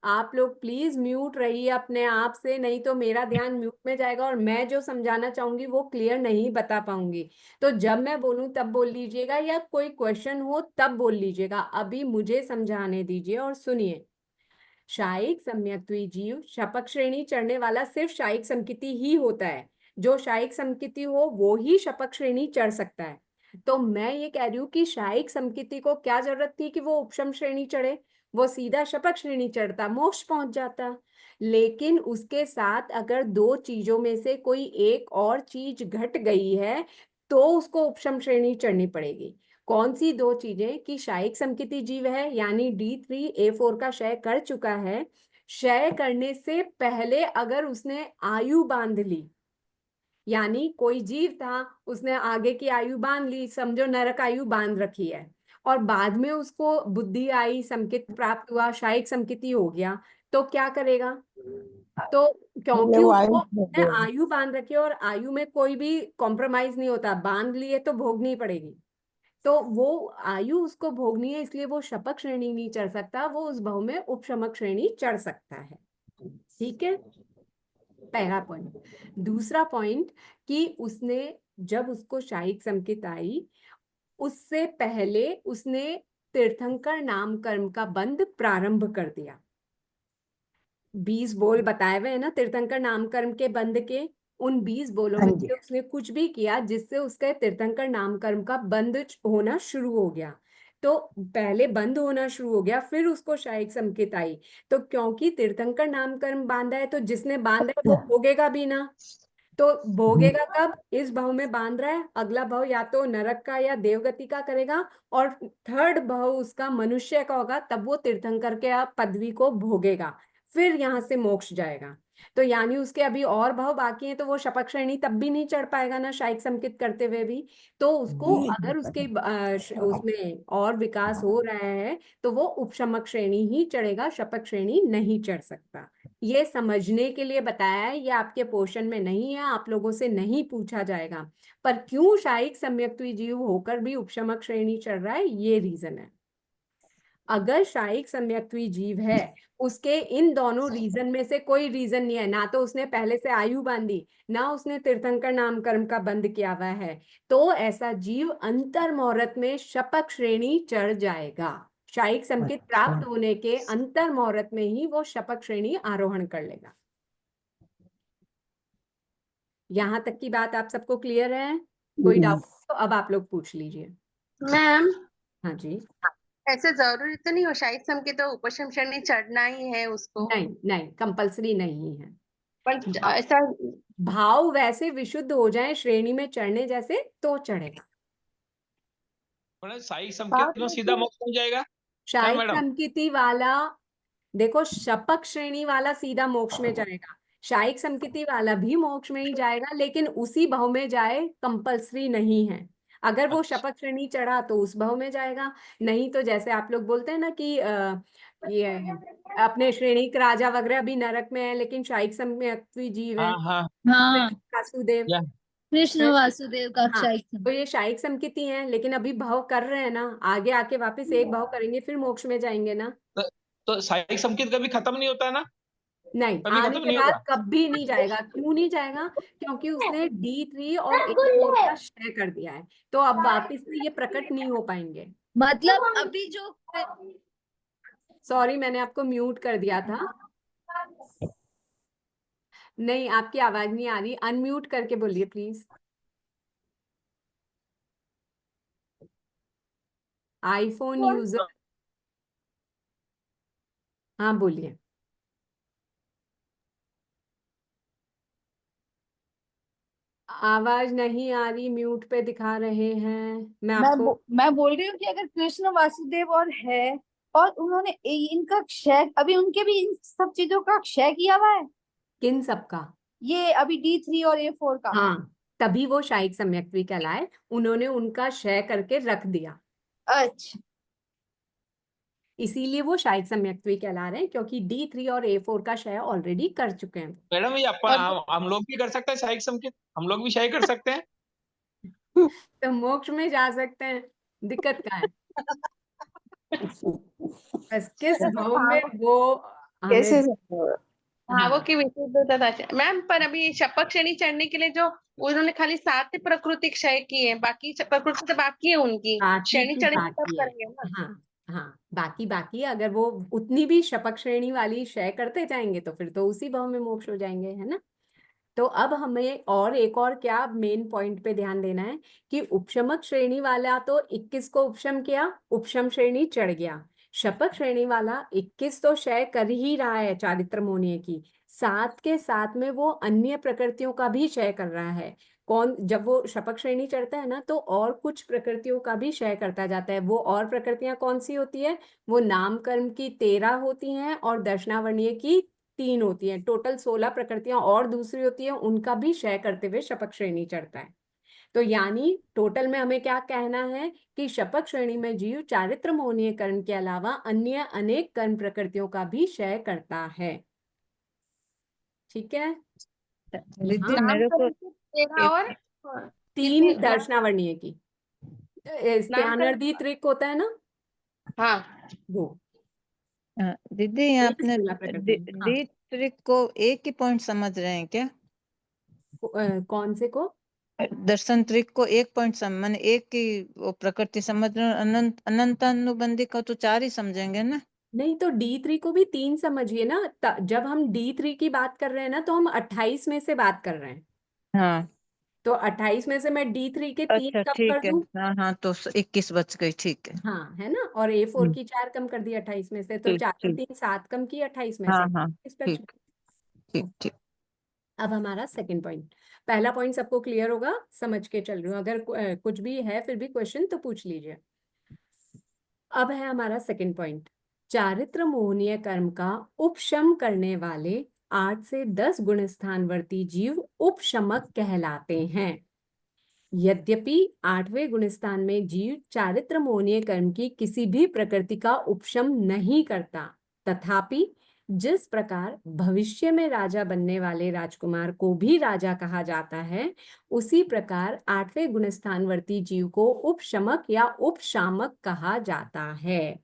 S1: आप लोग प्लीज म्यूट रहिए अपने आप से, नहीं तो मेरा ध्यान म्यूट में जाएगा और मैं जो समझाना चाहूंगी वो क्लियर नहीं बता पाऊंगी। तो जब मैं बोलूं तब बोल लीजिएगा, या कोई क्वेश्चन हो तब बोल लीजिएगा। अभी मुझे समझाने दीजिए और सुनिए। शायिक सम्यक्त्वी जीव शपक श्रेणी चढ़ने वाला सिर्फ शायिक समकिती ही होता है। जो शायिक समकिती हो वो ही शपक श्रेणी चढ़ सकता है। तो मैं ये कह रही हूँ कि शायिक समकिती को क्या जरूरत थी कि वो उपशम श्रेणी चढ़े? वो सीधा शपक श्रेणी चढ़ता, मोक्ष पहुंच जाता। लेकिन उसके साथ अगर दो चीजों में से कोई एक और चीज घट गई है तो उसको उपशम श्रेणी चढ़नी पड़ेगी। कौन सी दो चीजें? कि शायिक समकिती जीव है यानी D3 A4 का क्षय कर चुका है, क्षय करने से पहले अगर उसने आयु बांध ली, यानी कोई जीव था उसने आगे की आयु बांध ली, समझो नरक आयु बांध रखी है, और बाद में उसको बुद्धि आई, समकित प्राप्त हुआ, शायिक समकिती हो गया, तो क्या करेगा? तो क्योंकि उसको आयु बांध रखी है और आयु में कोई भी कॉम्प्रोमाइज नहीं होता, बांध लिए तो भोगनी पड़ेगी, तो वो आयु उसको भोगनी है, इसलिए वो शपक श्रेणी नहीं चढ़ सकता, वो उस भाव में उपशमक श्रेणी चढ़ सकता है। ठीक है, पहला पॉइंट। दूसरा पॉइंट कि उसने जब उसको शायिक समकित आई उससे पहले उसने तीर्थंकर नाम कर्म का बंध प्रारंभ कर दिया। 20 बोल बताए हुए हैं ना तीर्थंकर नाम कर्म के बंध के, उन 20 बोलों में से उसने कुछ भी किया जिससे उसके तीर्थंकर नाम कर्म का बंध होना शुरू हो गया। तो पहले बंद होना शुरू हो गया, फिर उसको शायिक संकेत आई। तो क्योंकि तीर्थंकर नामकरण बांधा है, तो जिसने बांधा है वो भोगेगा भी ना। तो भोगेगा कब? इस भाव में बांध रहा है, अगला भाव या तो नरक का या देवगति का करेगा, और थर्ड भाव उसका मनुष्य का होगा, तब वो तीर्थंकर के पदवी को भोगेगा, फिर यहाँ से मोक्ष जाएगा। तो यानी उसके अभी और भाव बाकी हैं, तो वो शपथ श्रेणी तब भी नहीं चढ़ पाएगा ना, शायिक संकेत करते हुए भी। तो उसको अगर उसके उसमें और विकास हो रहा है तो वो उपशमक श्रेणी ही चढ़ेगा, शपथ श्रेणी नहीं चढ़ सकता। ये समझने के लिए बताया है, ये आपके पोर्शन में नहीं है, आप लोगों से नहीं पूछा जाएगा। पर क्यों शायिक सम्यक्त्वी जीव होकर भी उपशमक श्रेणी चढ़ रहा है, ये रीजन है। अगर शायिक सम्यक्त्वी जीव है, उसके इन दोनों रीजन में से कोई रीजन नहीं है, ना तो उसने पहले से आयु बांधी, ना उसने तीर्थंकर नाम कर्म का बंद किया हुआ है, तो ऐसा जीव अंतर मुहूर्त में शपथ श्रेणी चढ़ जाएगा। शायिक संकेत प्राप्त होने के अंतर मुहूर्त में ही वो शपथ श्रेणी आरोहण कर लेगा। यहाँ तक की बात आप सबको क्लियर है? कोई डाउट तो अब आप लोग पूछ लीजिए।
S9: मैम
S1: हाँ जी।
S9: ऐसे जरूरी तो नहीं हो शायद संकेत तो उपशम श्रेणी चढ़ना ही है उसको?
S1: नहीं नहीं, कंपल्सरी नहीं है।
S9: पर ऐसा
S1: भाव वैसे विशुद्ध हो जाए श्रेणी में चढ़ने जैसे तो चढ़ेगा।
S5: शायिक संकेत में सीधा मोक्ष हो जाएगा?
S1: शायिक
S5: मैडम
S1: संकेती वाला, देखो शपथ श्रेणी वाला सीधा मोक्ष में जाएगा, शायिक संकेती वाला भी मोक्ष में ही जाएगा, लेकिन उसी भाव में जाए कंपल्सरी नहीं है। अगर वो शपथ श्रेणी चढ़ा तो उस भाव में जाएगा, नहीं तो जैसे आप लोग बोलते हैं ना कि ये अपने श्रेणी के राजा वगैरह अभी नरक में है, लेकिन शायिक सम्यक्त्वी जीव है,
S5: हाँ
S1: वासुदेव,
S8: कृष्ण वासुदेव का
S1: हाँ,
S8: शायिक
S1: तो ये शायिक संकेती हैं, लेकिन अभी भाव कर रहे हैं ना, आगे आके वापस एक भाव करेंगे, फिर मोक्ष में जाएंगे ना।
S5: तो शायिक संकेत कभी खत्म नहीं होता है ना?
S1: नहीं,
S5: कभी
S1: आने
S5: खत्म
S1: के
S5: नहीं
S1: बाद
S5: होगा?
S1: कभी नहीं जाएगा। क्यों नहीं जाएगा? क्योंकि उसने D3 और A4 का क्षय कर दिया है, तो अब वापस से ये प्रकट नहीं हो पाएंगे।
S8: मतलब अभी जो
S1: सॉरी, मैंने आपको म्यूट कर दिया था। नहीं, आपकी आवाज नहीं आ रही, अनम्यूट करके बोलिए प्लीज। आईफोन यूजर, हाँ बोलिए। आवाज नहीं आ रही, म्यूट पे दिखा रहे हैं।
S8: मैं बोल रही हूँ कि अगर कृष्ण वासुदेव और है और उन्होंने इनका क्षय, अभी उनके भी इन सब चीजों का क्षय किया हुआ है,
S1: किन सबका?
S8: ये अभी D3 और A4 का।
S1: हाँ, तभी वो शायिक सम्यक्त्वी कहलाए, उन्होंने उनका क्षय करके रख दिया,
S8: अच्छा,
S1: इसीलिए वो शायिक सम्यक्त्वी कहला रहे हैं, क्योंकि D3 और A4 का क्षय ऑलरेडी कर चुके हैं।
S5: मैडम ये हम लोग भी कर सकते हैं शायिक संकेत? हम लोग भी शायिक कर सकते हैं?
S1: तो मोक्ष में जा सकते हैं, दिक्कत क्या है? बस किस भाव में वो
S7: कैसे
S1: हमें,
S9: भावों
S1: हाँ
S9: की विशुद्धता मैम। पर अभी शपथ श्रेणी चढ़ने के लिए जो उन्होंने खाली 7 प्रकृति क्षय की है, बाकी प्रकृति तो बाकी है उनकी,
S1: बाकी
S9: श्रेणी
S1: की
S9: चढ़ेगी तब
S1: बाकी है।
S9: करेंगे ना।
S1: हाँ हाँ, बाकी अगर वो उतनी भी शपथ श्रेणी वाली क्षय करते जाएंगे तो फिर तो उसी भाव में मोक्ष हो जाएंगे, है ना। तो अब हमें और एक और क्या मेन पॉइंट पे ध्यान देना है कि उपशमक श्रेणी वाला तो 21 को उपशम किया, उपशम श्रेणी चढ़ गया। शपथ श्रेणी वाला 21 तो क्षय कर ही रहा है चारित्र मोनीय की, साथ के साथ में वो अन्य प्रकृतियों का भी क्षय कर रहा है। कौन? जब वो शपथ श्रेणी चढ़ता है ना, तो और कुछ प्रकृतियों का भी क्षय करता जाता है। वो और प्रकृतियां कौन सी होती है? वो नाम कर्म की 13 होती हैं और दर्शनावर्णीय की 3 होती हैं, टोटल 16 प्रकृतियां और दूसरी होती है, उनका भी क्षय करते हुए शपथ श्रेणी चढ़ता है। तो यानी टोटल में हमें क्या कहना है कि शपथ श्रेणी में जीव चारित्र मोहनीय कर्म के अलावा अन्य अनेक कर्म प्रकृतियों का भी क्षय करता है। ठीक है,
S7: रिद्धि
S1: हाँ,
S7: मेरे को
S9: 13 और
S1: 3 दर्शनावर्णीय की स्त्यानर्दी त्रिक होता है ना,
S9: हाँ
S1: वो
S7: दीदी
S1: वही
S7: आपने
S1: 16 प्रकृतियां। हाँ,
S7: डी ट्रिक को एक ही पॉइंट समझ रहे हैं क्या?
S1: कौन से को?
S7: दर्शन त्रिक को एक पॉइंट माने एक की वो प्रकृति समझ रहे हैं, अनंत अनंत अनुबंधी का तो 4 ही समझेंगे ना।
S1: नहीं, तो D3 को भी 3 समझिए ना। जब हम D3 की बात कर रहे हैं ना, तो हम 28 में से बात कर रहे हैं।
S7: हाँ
S1: तो 28 में से मैं D3 के 3
S7: अच्छा
S1: कम कर
S7: ठीक है,
S1: दूं।
S7: हाँ हाँ, तो 21 बच गई, ठीक है।
S1: हाँ, है ना। और A4 की 4 कम कर दी 28 में से, तो
S7: ठीक
S1: 4 और
S7: ठीक,
S1: 3 7 कम की 28 में
S7: हाँ
S1: से,
S7: हाँ,
S1: इस बच
S7: ठीक
S1: गई।
S7: ठीक ठीक।
S1: अब हमारा सेकंड पॉइंट, पहला पॉइंट सबको क्लियर होगा, समझ के चल रही हूँ, अगर कुछ भी है फिर भी क्वेश्चन तो पूछ लीजिए। अब है हमारा सेकंड पॉइंट, चारित्र मोहनीय कर्म का उपशम करने वाले 8 से 10 गुण स्थानवर्ती जीव उपशमक कहलाते हैं। यद्यपि 8वें गुणस्थान में जीव चारित्र मोहनीय कर्म की किसी भी प्रकृति का उपशम नहीं करता, तथापि जिस प्रकार भविष्य में राजा बनने वाले राजकुमार को भी राजा कहा जाता है, उसी प्रकार 8वें गुणस्थानवर्ती जीव को उपशमक या उपशामक कहा जाता है।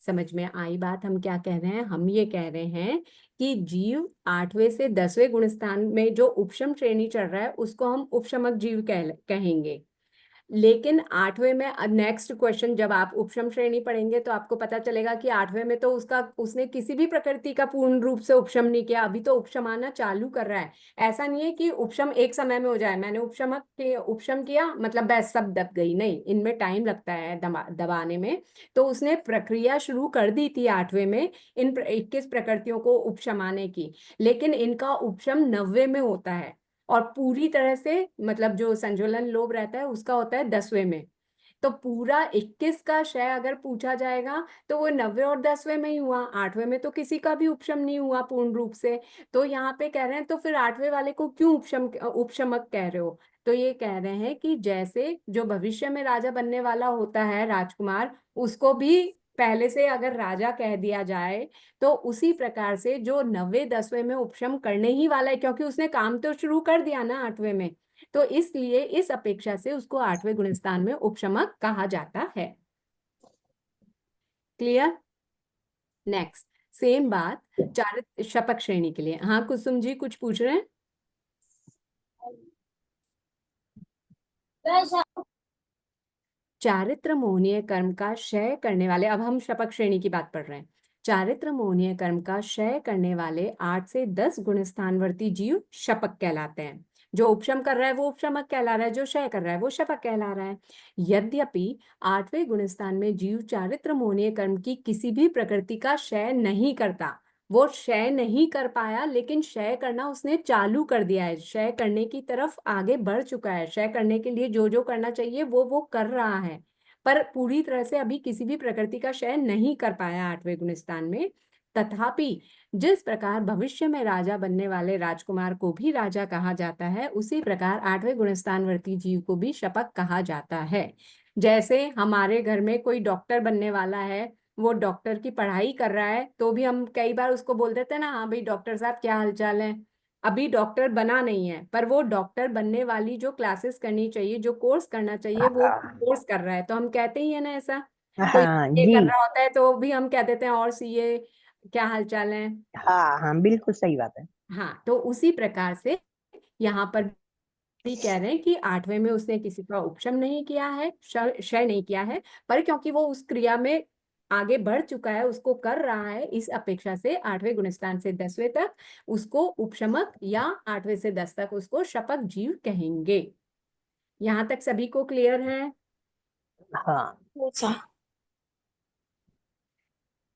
S1: समझ में आई बात? हम क्या कह रहे हैं? हम ये कह रहे हैं कि जीव 8वें से 10वें गुणस्थान में जो उपशम श्रेणी चल रहा है उसको हम उपशमक जीव कहेंगे। लेकिन 8वें में नेक्स्ट क्वेश्चन जब आप उपशम श्रेणी पढ़ेंगे तो आपको पता चलेगा कि 8वें में तो उसने किसी भी प्रकृति का पूर्ण रूप से उपशम नहीं किया, अभी तो उपशम आना चालू कर रहा है। ऐसा नहीं है कि उपशम एक समय में हो जाए, मैंने उपशम किया मतलब बस सब दब गई, नहीं, इनमें टाइम लगता है दबाने में। तो उसने प्रक्रिया शुरू कर दी थी 8वें में इन 21 प्रकृतियों को उपशमाने की, लेकिन इनका उपशम 90वें में होता है, और पूरी तरह से मतलब जो संज्वलन लोभ रहता है उसका होता है 10वें में। तो पूरा 21 का क्षय अगर पूछा जाएगा तो वो 90 और 10वें में ही हुआ, 8वें में तो किसी का भी उपशम नहीं हुआ पूर्ण रूप से। तो यहाँ पे कह रहे हैं तो फिर 8वें वाले को क्यों उपशमक कह रहे हो? तो ये कह रहे हैं कि जैसे जो भविष्य में राजा बनने वाला होता है राजकुमार, उसको भी पहले से अगर राजा कह दिया जाए, तो उसी प्रकार से जो 90 10वें में उपशम करने ही वाला है, क्योंकि उसने काम तो शुरू कर दिया ना 8वें में, तो इसलिए इस अपेक्षा से उसको 8वें गुणस्थान में उपशमक कहा जाता है। क्लियर? नेक्स्ट सेम बात चारित्र शपक श्रेणी के लिए। हाँ कुसुम जी कुछ पूछ रहे हैं? चारित्र मोहनीय कर्म का क्षय करने वाले, अब हम शपक श्रेणी की बात पढ़ रहे हैं। चारित्र मोहनीय कर्म का क्षय करने वाले 8 से 10 गुण स्थानवर्ती जीव शपक कहलाते हैं। जो उपशम कर रहा है वो उपशमक कहला रहा है, जो क्षय कर रहा है वो शपक कहला रहा है। यद्यपि 8वें गुणस्थान में जीव चारित्र मोहनीय कर्म की किसी भी प्रकृति का क्षय नहीं करता, वो क्षय नहीं कर पाया, लेकिन क्षय करना उसने चालू कर दिया है, क्षय करने की तरफ आगे बढ़ चुका है, क्षय करने के लिए जो जो करना चाहिए वो कर रहा है, पर पूरी तरह से अभी किसी भी प्रकृति का क्षय नहीं कर पाया 8वें गुणस्थान में। तथापि जिस प्रकार भविष्य में राजा बनने वाले राजकुमार को भी राजा कहा जाता है, उसी प्रकार 8वें गुणस्थानवर्ती जीव को भी शपक कहा जाता है। जैसे हमारे घर में कोई डॉक्टर बनने वाला है, वो डॉक्टर की पढ़ाई कर रहा है, तो भी हम कई बार उसको बोल देते हैं ना, हाँ भाई डॉक्टर साहब क्या हालचाल है। अभी डॉक्टर बना नहीं है, पर वो डॉक्टर बनने वाली जो क्लासेस करनी चाहिए, जो कोर्स करना चाहिए, वो कोर्स कर रहा है, तो हम कहते ही है ना ऐसा। कोई
S6: हाँ
S1: ये
S6: जी,
S1: कर रहा होता है तो भी हम कह देते हैं और सीए क्या हालचाल है।
S6: हाँ हाँ बिल्कुल सही बात है।
S1: हाँ, तो उसी प्रकार से यहाँ पर भी कह रहे हैं कि 8वें में उसने किसी का उपशम नहीं किया है, क्षय नहीं किया है, पर क्योंकि वो उस क्रिया में आगे बढ़ चुका है, उसको कर रहा है, इस अपेक्षा से 8वें गुणस्थान से 10वें तक उसको उपशमक या 8वें से 10 तक उसको शपक जीव कहेंगे। यहाँ तक सभी को क्लियर है?
S6: हाँ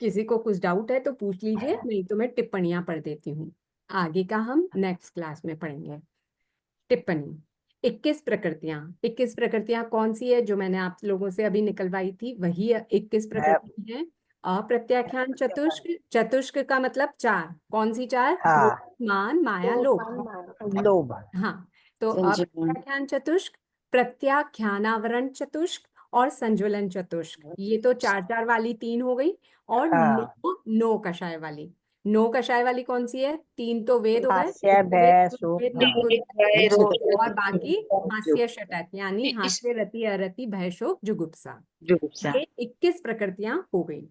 S1: किसी को कुछ डाउट है तो पूछ लीजिए, नहीं तो मैं टिप्पणियां पढ़ देती हूँ। आगे का हम नेक्स्ट क्लास में पढ़ेंगे। टिप्पणी 21 प्रकृतियां। 21 प्रकृतियां कौन सी है? जो मैंने आप लोगों से अभी निकलवाई थी वही 21 प्रकृति है। अप्रत्याख्यान चतुष्क, चतुष्क का मतलब 4, कौन सी 4?
S6: हाँ
S1: क्रोध, मान, माया, लोभ।
S6: लोभ।
S1: हाँ, तो
S2: संजीवनी।
S1: अप्रत्याख्यान चतुष्क, प्रत्याख्यानावरण चतुष्क और संज्वलन चतुष्क, ये तो 4 वाली 3 हो गई। और
S6: हाँ
S1: नो कषाय वाली, नो कषाय वाली कौन सी है? 3 तो वेद हो गए,
S6: हास्य भय शोक
S1: और बाकी हास्य षटक, यानी हास्य रति अरति भय शोक जुगुप्सा, ये 21 प्रकृतियां हो गई।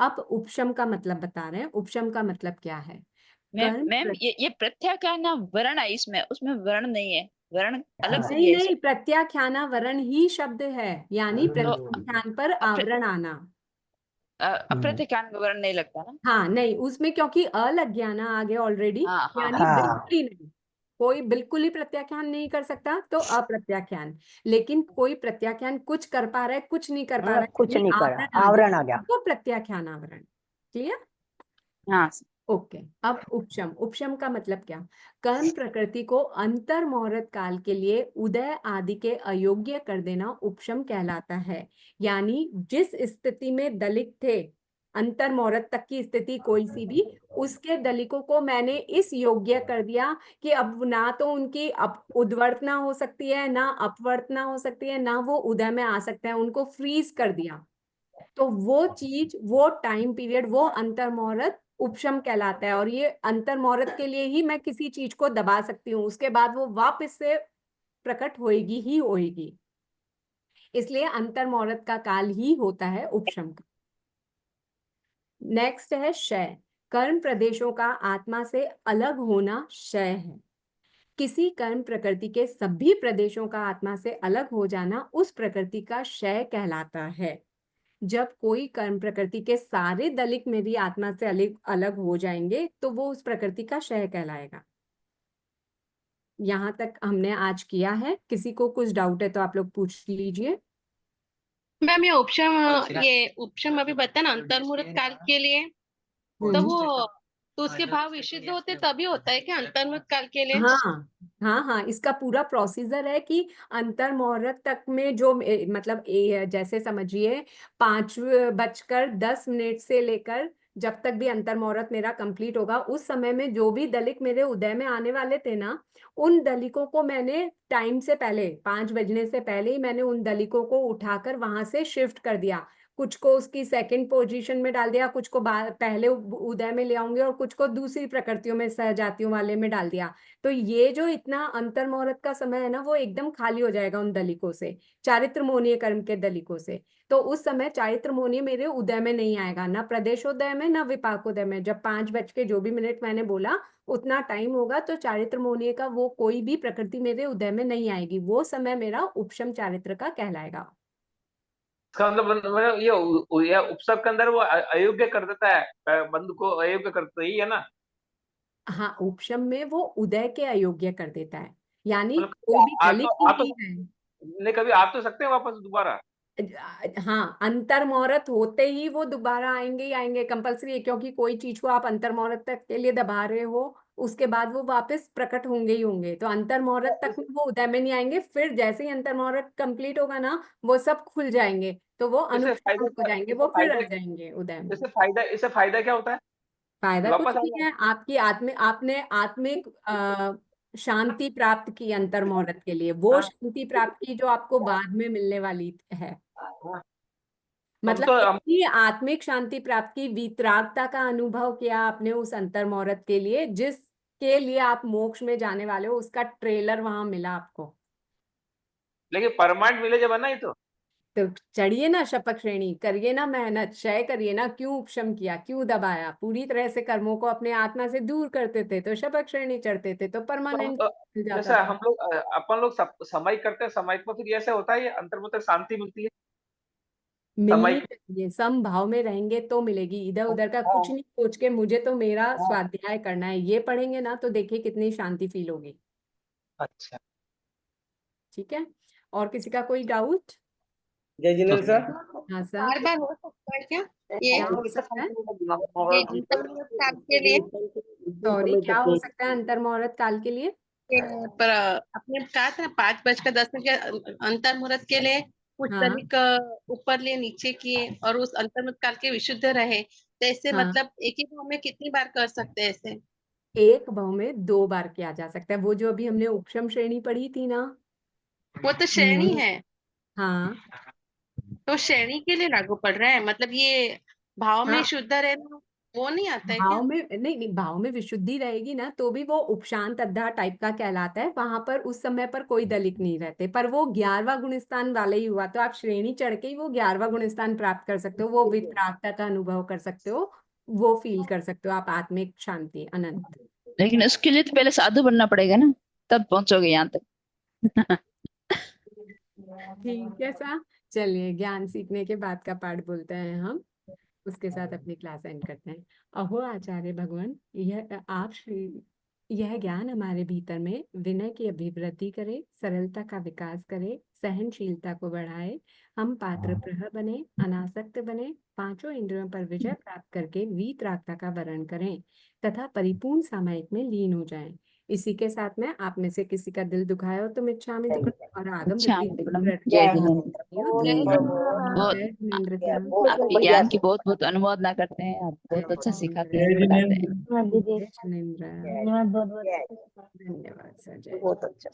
S1: अब उपशम का मतलब बता रहे हैं। उपशम का मतलब क्या है?
S12: मैम ये प्रत्याख्यान वर्ण है, इसमें उसमें वर्ण नहीं है, वर्ण अलग से
S1: नहीं
S12: है
S1: नहीं, प्रत्याख्याना वरण ही शब्द है, यानी प्रत्याख्यान पर आवरण आना।
S12: अप्रत्याख्यान में वर्ण नहीं लगता ना।
S1: हाँ नहीं, उसमें क्योंकि अ लग गया ना आगे ऑलरेडी,
S12: हाँ हाँ
S1: यानी
S6: हाँ
S1: बिल्कुल ही नहीं, कोई बिल्कुल ही प्रत्याख्यान नहीं कर सकता तो अप्रत्याख्यान, लेकिन कोई प्रत्याख्यान कुछ कर पा रहा है, कुछ नहीं कर पा रहा है,
S6: कुछ नहीं करा,
S1: आवरण आ
S6: आवरण आ
S1: गया
S6: गया।
S1: तो प्रत्याख्यान आवरण। क्लियर?
S12: हाँ
S1: ओके। अब उपशम, उपशम का मतलब क्या? कर्म प्रकृति को अंतर मुहूर्त काल के लिए उदय आदि के अयोग्य कर देना उपशम कहलाता है। यानी जिस स्थिति में दलित थे, अंतर मुहूर्त तक की स्थिति कोई सी भी, उसके दलिकों को मैंने इस योग्य कर दिया कि अब ना तो उनकी उद्वर्तना हो सकती है, ना अपवर्तना हो सकती है, ना वो उदय में आ सकते हैं, उनको फ्रीज कर दिया। तो वो चीज, वो टाइम पीरियड, वो अंतर मुहूर्त उपशम कहलाता है। और ये अंतर मुहूर्त के लिए ही मैं किसी चीज को दबा सकती हूँ, उसके बाद वो वापस से प्रकट होएगी ही होएगी। इसलिए अंतर मुहूर्त का काल ही होता है उपशम का। नेक्स्ट है क्षय। कर्म प्रदेशों का आत्मा से अलग होना क्षय है। किसी कर्म प्रकृति के सभी प्रदेशों का आत्मा से अलग हो जाना उस प्रकृति का क्षय कहलाता है। जब कोई कर्म प्रकृति के सारे दलिक मेरी आत्मा से अलग अलग हो जाएंगे तो वो उस प्रकृति का क्षय कहलाएगा। यहाँ तक हमने आज किया है। किसी को कुछ डाउट है तो आप लोग पूछ लीजिए।
S9: मैम ये उपशम अभी बताया ना अंतर्मुहूर्त काल के लिए, तो वो तो उसके भाव विशुद्ध होते तभी होता है क्या अंतर्मुहूर्त काल के लिए?
S1: हाँ हाँ हाँ, इसका पूरा प्रोसीजर है कि अंतर मुहूर्त तक में जो मतलब जैसे समझिए 5:10 से लेकर जब तक भी अंतर मुहूर्त मेरा कंप्लीट होगा, उस समय में जो भी दलिक मेरे उदय में आने वाले थे ना, उन दलिकों को मैंने टाइम से पहले 5 बजने से पहले ही मैंने उन दलिकों को उठाकर वहां से शिफ्ट कर दिया। कुछ को उसकी सेकंड पोजीशन में डाल दिया, कुछ को पहले उदय में ले आऊंगे, और कुछ को दूसरी प्रकृतियों में, सहजातियों वाले में डाल दिया। तो ये जो इतना अंतर मुहूर्त का समय है ना, वो एकदम खाली हो जाएगा उन दलिकों से, चारित्र मोहनीय कर्म के दलिकों से। तो उस समय चारित्र मोहनीय मेरे उदय में नहीं आएगा, ना प्रदेशोदय में ना विपाकोदय में। जब 5 बज के मैंने बोला उतना टाइम होगा, तो चारित्र मोहनीय का वो कोई भी प्रकृति मेरे उदय में नहीं आएगी। वो समय मेरा उपशम चारित्र का कहलाएगा।
S5: इसका मतलब ये उपसर्ग के अंदर वो अयोग्य कर देता है, बंधु को अयोग्य करता ही है ना।
S1: हाँ, उपशम में वो उदय के अयोग्य कर देता है, यानी
S5: मतलब
S1: कोई भी
S5: आप
S1: दलित
S5: तो
S1: ही
S5: आप तो
S1: नहीं है।
S5: नहीं, कभी आप तो सकते हैं वापस दोबारा।
S1: हाँ, अंतर मुहूर्त होते ही वो दोबारा आएंगे ही आएंगे, कंपलसरी है। क्योंकि कोई चीज को आप अंतर मुहूर्त तक के लिए दबा रहे हो, उसके बाद वो वापस प्रकट होंगे ही होंगे। तो अंतर मुहूर्त तक में वो उदय में नहीं आएंगे, फिर जैसे ही अंतर मुहूर्त कंप्लीट होगा ना, वो सब खुल जाएंगे, तो वो
S5: इससे
S1: अनुपस्थित हो जाएंगे, वो फिर आ जाएंगे उदय में।
S5: इससे फायदा क्या होता है?
S1: फायदा कुछ
S5: वापस
S1: नहीं है। आपकी आपने आत्मिक शांति प्राप्त की अंतर मुहूर्त के लिए, वो शांति प्राप्त की जो आपको बाद में मिलने वाली है। मतलब
S5: तो
S1: इतनी आत्मिक शांति प्राप्त की, वितरागता का अनुभव किया आपने उस अंतर मुहूर्त के लिए, जिसके लिए आप मोक्ष में जाने वाले हो, उसका ट्रेलर वहां मिला आपको।
S5: लेकिन परमानेंट मिले जब है ना, ये
S1: तो चढ़िए ना शपथ श्रेणी, करिए ना मेहनत, क्षय करिए ना। क्यों उपशम किया, क्यों दबाया? पूरी तरह से कर्मों को अपने आत्मा से दूर करते थे तो शपथ श्रेणी चढ़ते थे, तो परमानेंट मिल
S5: जैसे
S1: जाता था।
S5: हम लोग अपन लोग सामायिक करते हैं, सामायिक में फिर ऐसे होता है, ये अंतर्मुहूर्त तक शांति मिलती है
S1: मिलनी
S5: सामायिक।
S1: चाहिए, सम भाव में रहेंगे तो मिलेगी। इधर उधर का कुछ नहीं सोच के मुझे तो मेरा स्वाध्याय करना है, ये पढ़ेंगे ना, तो देखिए कितनी शांति फील होगी।
S5: अच्छा,
S1: ठीक है, और किसी का कोई डाउट?
S13: जय जिनेन्द्र सर।
S1: हाँ सर,
S9: बार बार हो सकता है क्या ये
S1: क्या हो सकता है?
S9: अंतर्मुहूर्त काल के लिए?
S1: सॉरी, क्या हो सकता है अंतर मुहूर्त काल के लिए?
S9: पर आपने कहा था 5:10 के अंतर्मुहूर्त के लिए कुछ
S1: हाँ
S9: तनिक ऊपर लिए नीचे किए और उस अंतर्मुहूर्त काल के विशुद्ध रहे, तो ऐसे
S1: हाँ,
S9: मतलब एक ही भाव में कितनी बार कर सकते हैं ऐसे?
S1: एक भाव में 2 बार किया जा सकता है। वो जो अभी हमने उपशम श्रेणी पढ़ी थी ना,
S9: वो तो श्रेणी है,
S1: हाँ
S9: तो श्रेणी के लिए लागू पड़ रहा है, मतलब ये भाव में
S1: हाँ,
S9: शुद्ध रहना वो नहीं आता है क्या?
S1: भाव में नहीं नहीं, भाव में विशुद्धि रहेगी ना, तो भी वो उपशांत अध्याय टाइप का कहलाता है। वहां पर उस समय पर कोई दलित नहीं रहते, पर वो 11वां गुणस्थान वाले ही हुआ। तो आप श्रेणी चढ़ के ही वो 11वां गुणस्थान प्राप्त कर सकते हो, वो वितरागता का अनुभव कर सकते हो, वो फील कर सकते हो आप, आत्मिक शांति अनंत।
S12: लेकिन उसके लिए तो पहले साधु बनना पड़ेगा ना, तब पहुंचोगे यहाँ तक।
S1: ठीक है सर, चलिए ज्ञान सीखने के बाद का पाठ बोलते हैं हम, उसके साथ अपनी क्लास एंड करते हैं। अहो आचार्य भगवान, यह आप श्री यह ज्ञान हमारे भीतर में विनय की अभिवृद्धि करे, सरलता का विकास करे, सहनशीलता को बढ़ाए, हम पात्रप्रह बने, अनासक्त बने, पांचों इंद्रियों पर विजय प्राप्त करके वीतरागता का वर्ण करें तथा परिपूर्ण सामायिक में लीन हो जाएं। इसी के साथ में आप में से किसी का दिल दुखाया हो तो मिच्छामि दुक्कडम और आगम
S12: जय जिनेंद्र। बहुत
S1: जय जिनेंद्र सर।
S12: आपके ज्ञान की बहुत बहुत अनुमोदना करते हैं। आप बहुत अच्छा सिखाते हैं,
S4: जय
S12: बताते हैं।
S4: जिनेंद्र।
S1: जय जिनेंद्र।
S6: धन्यवाद बहुत बहुत
S1: धन्यवाद सर। जय
S6: बहुत अच्छा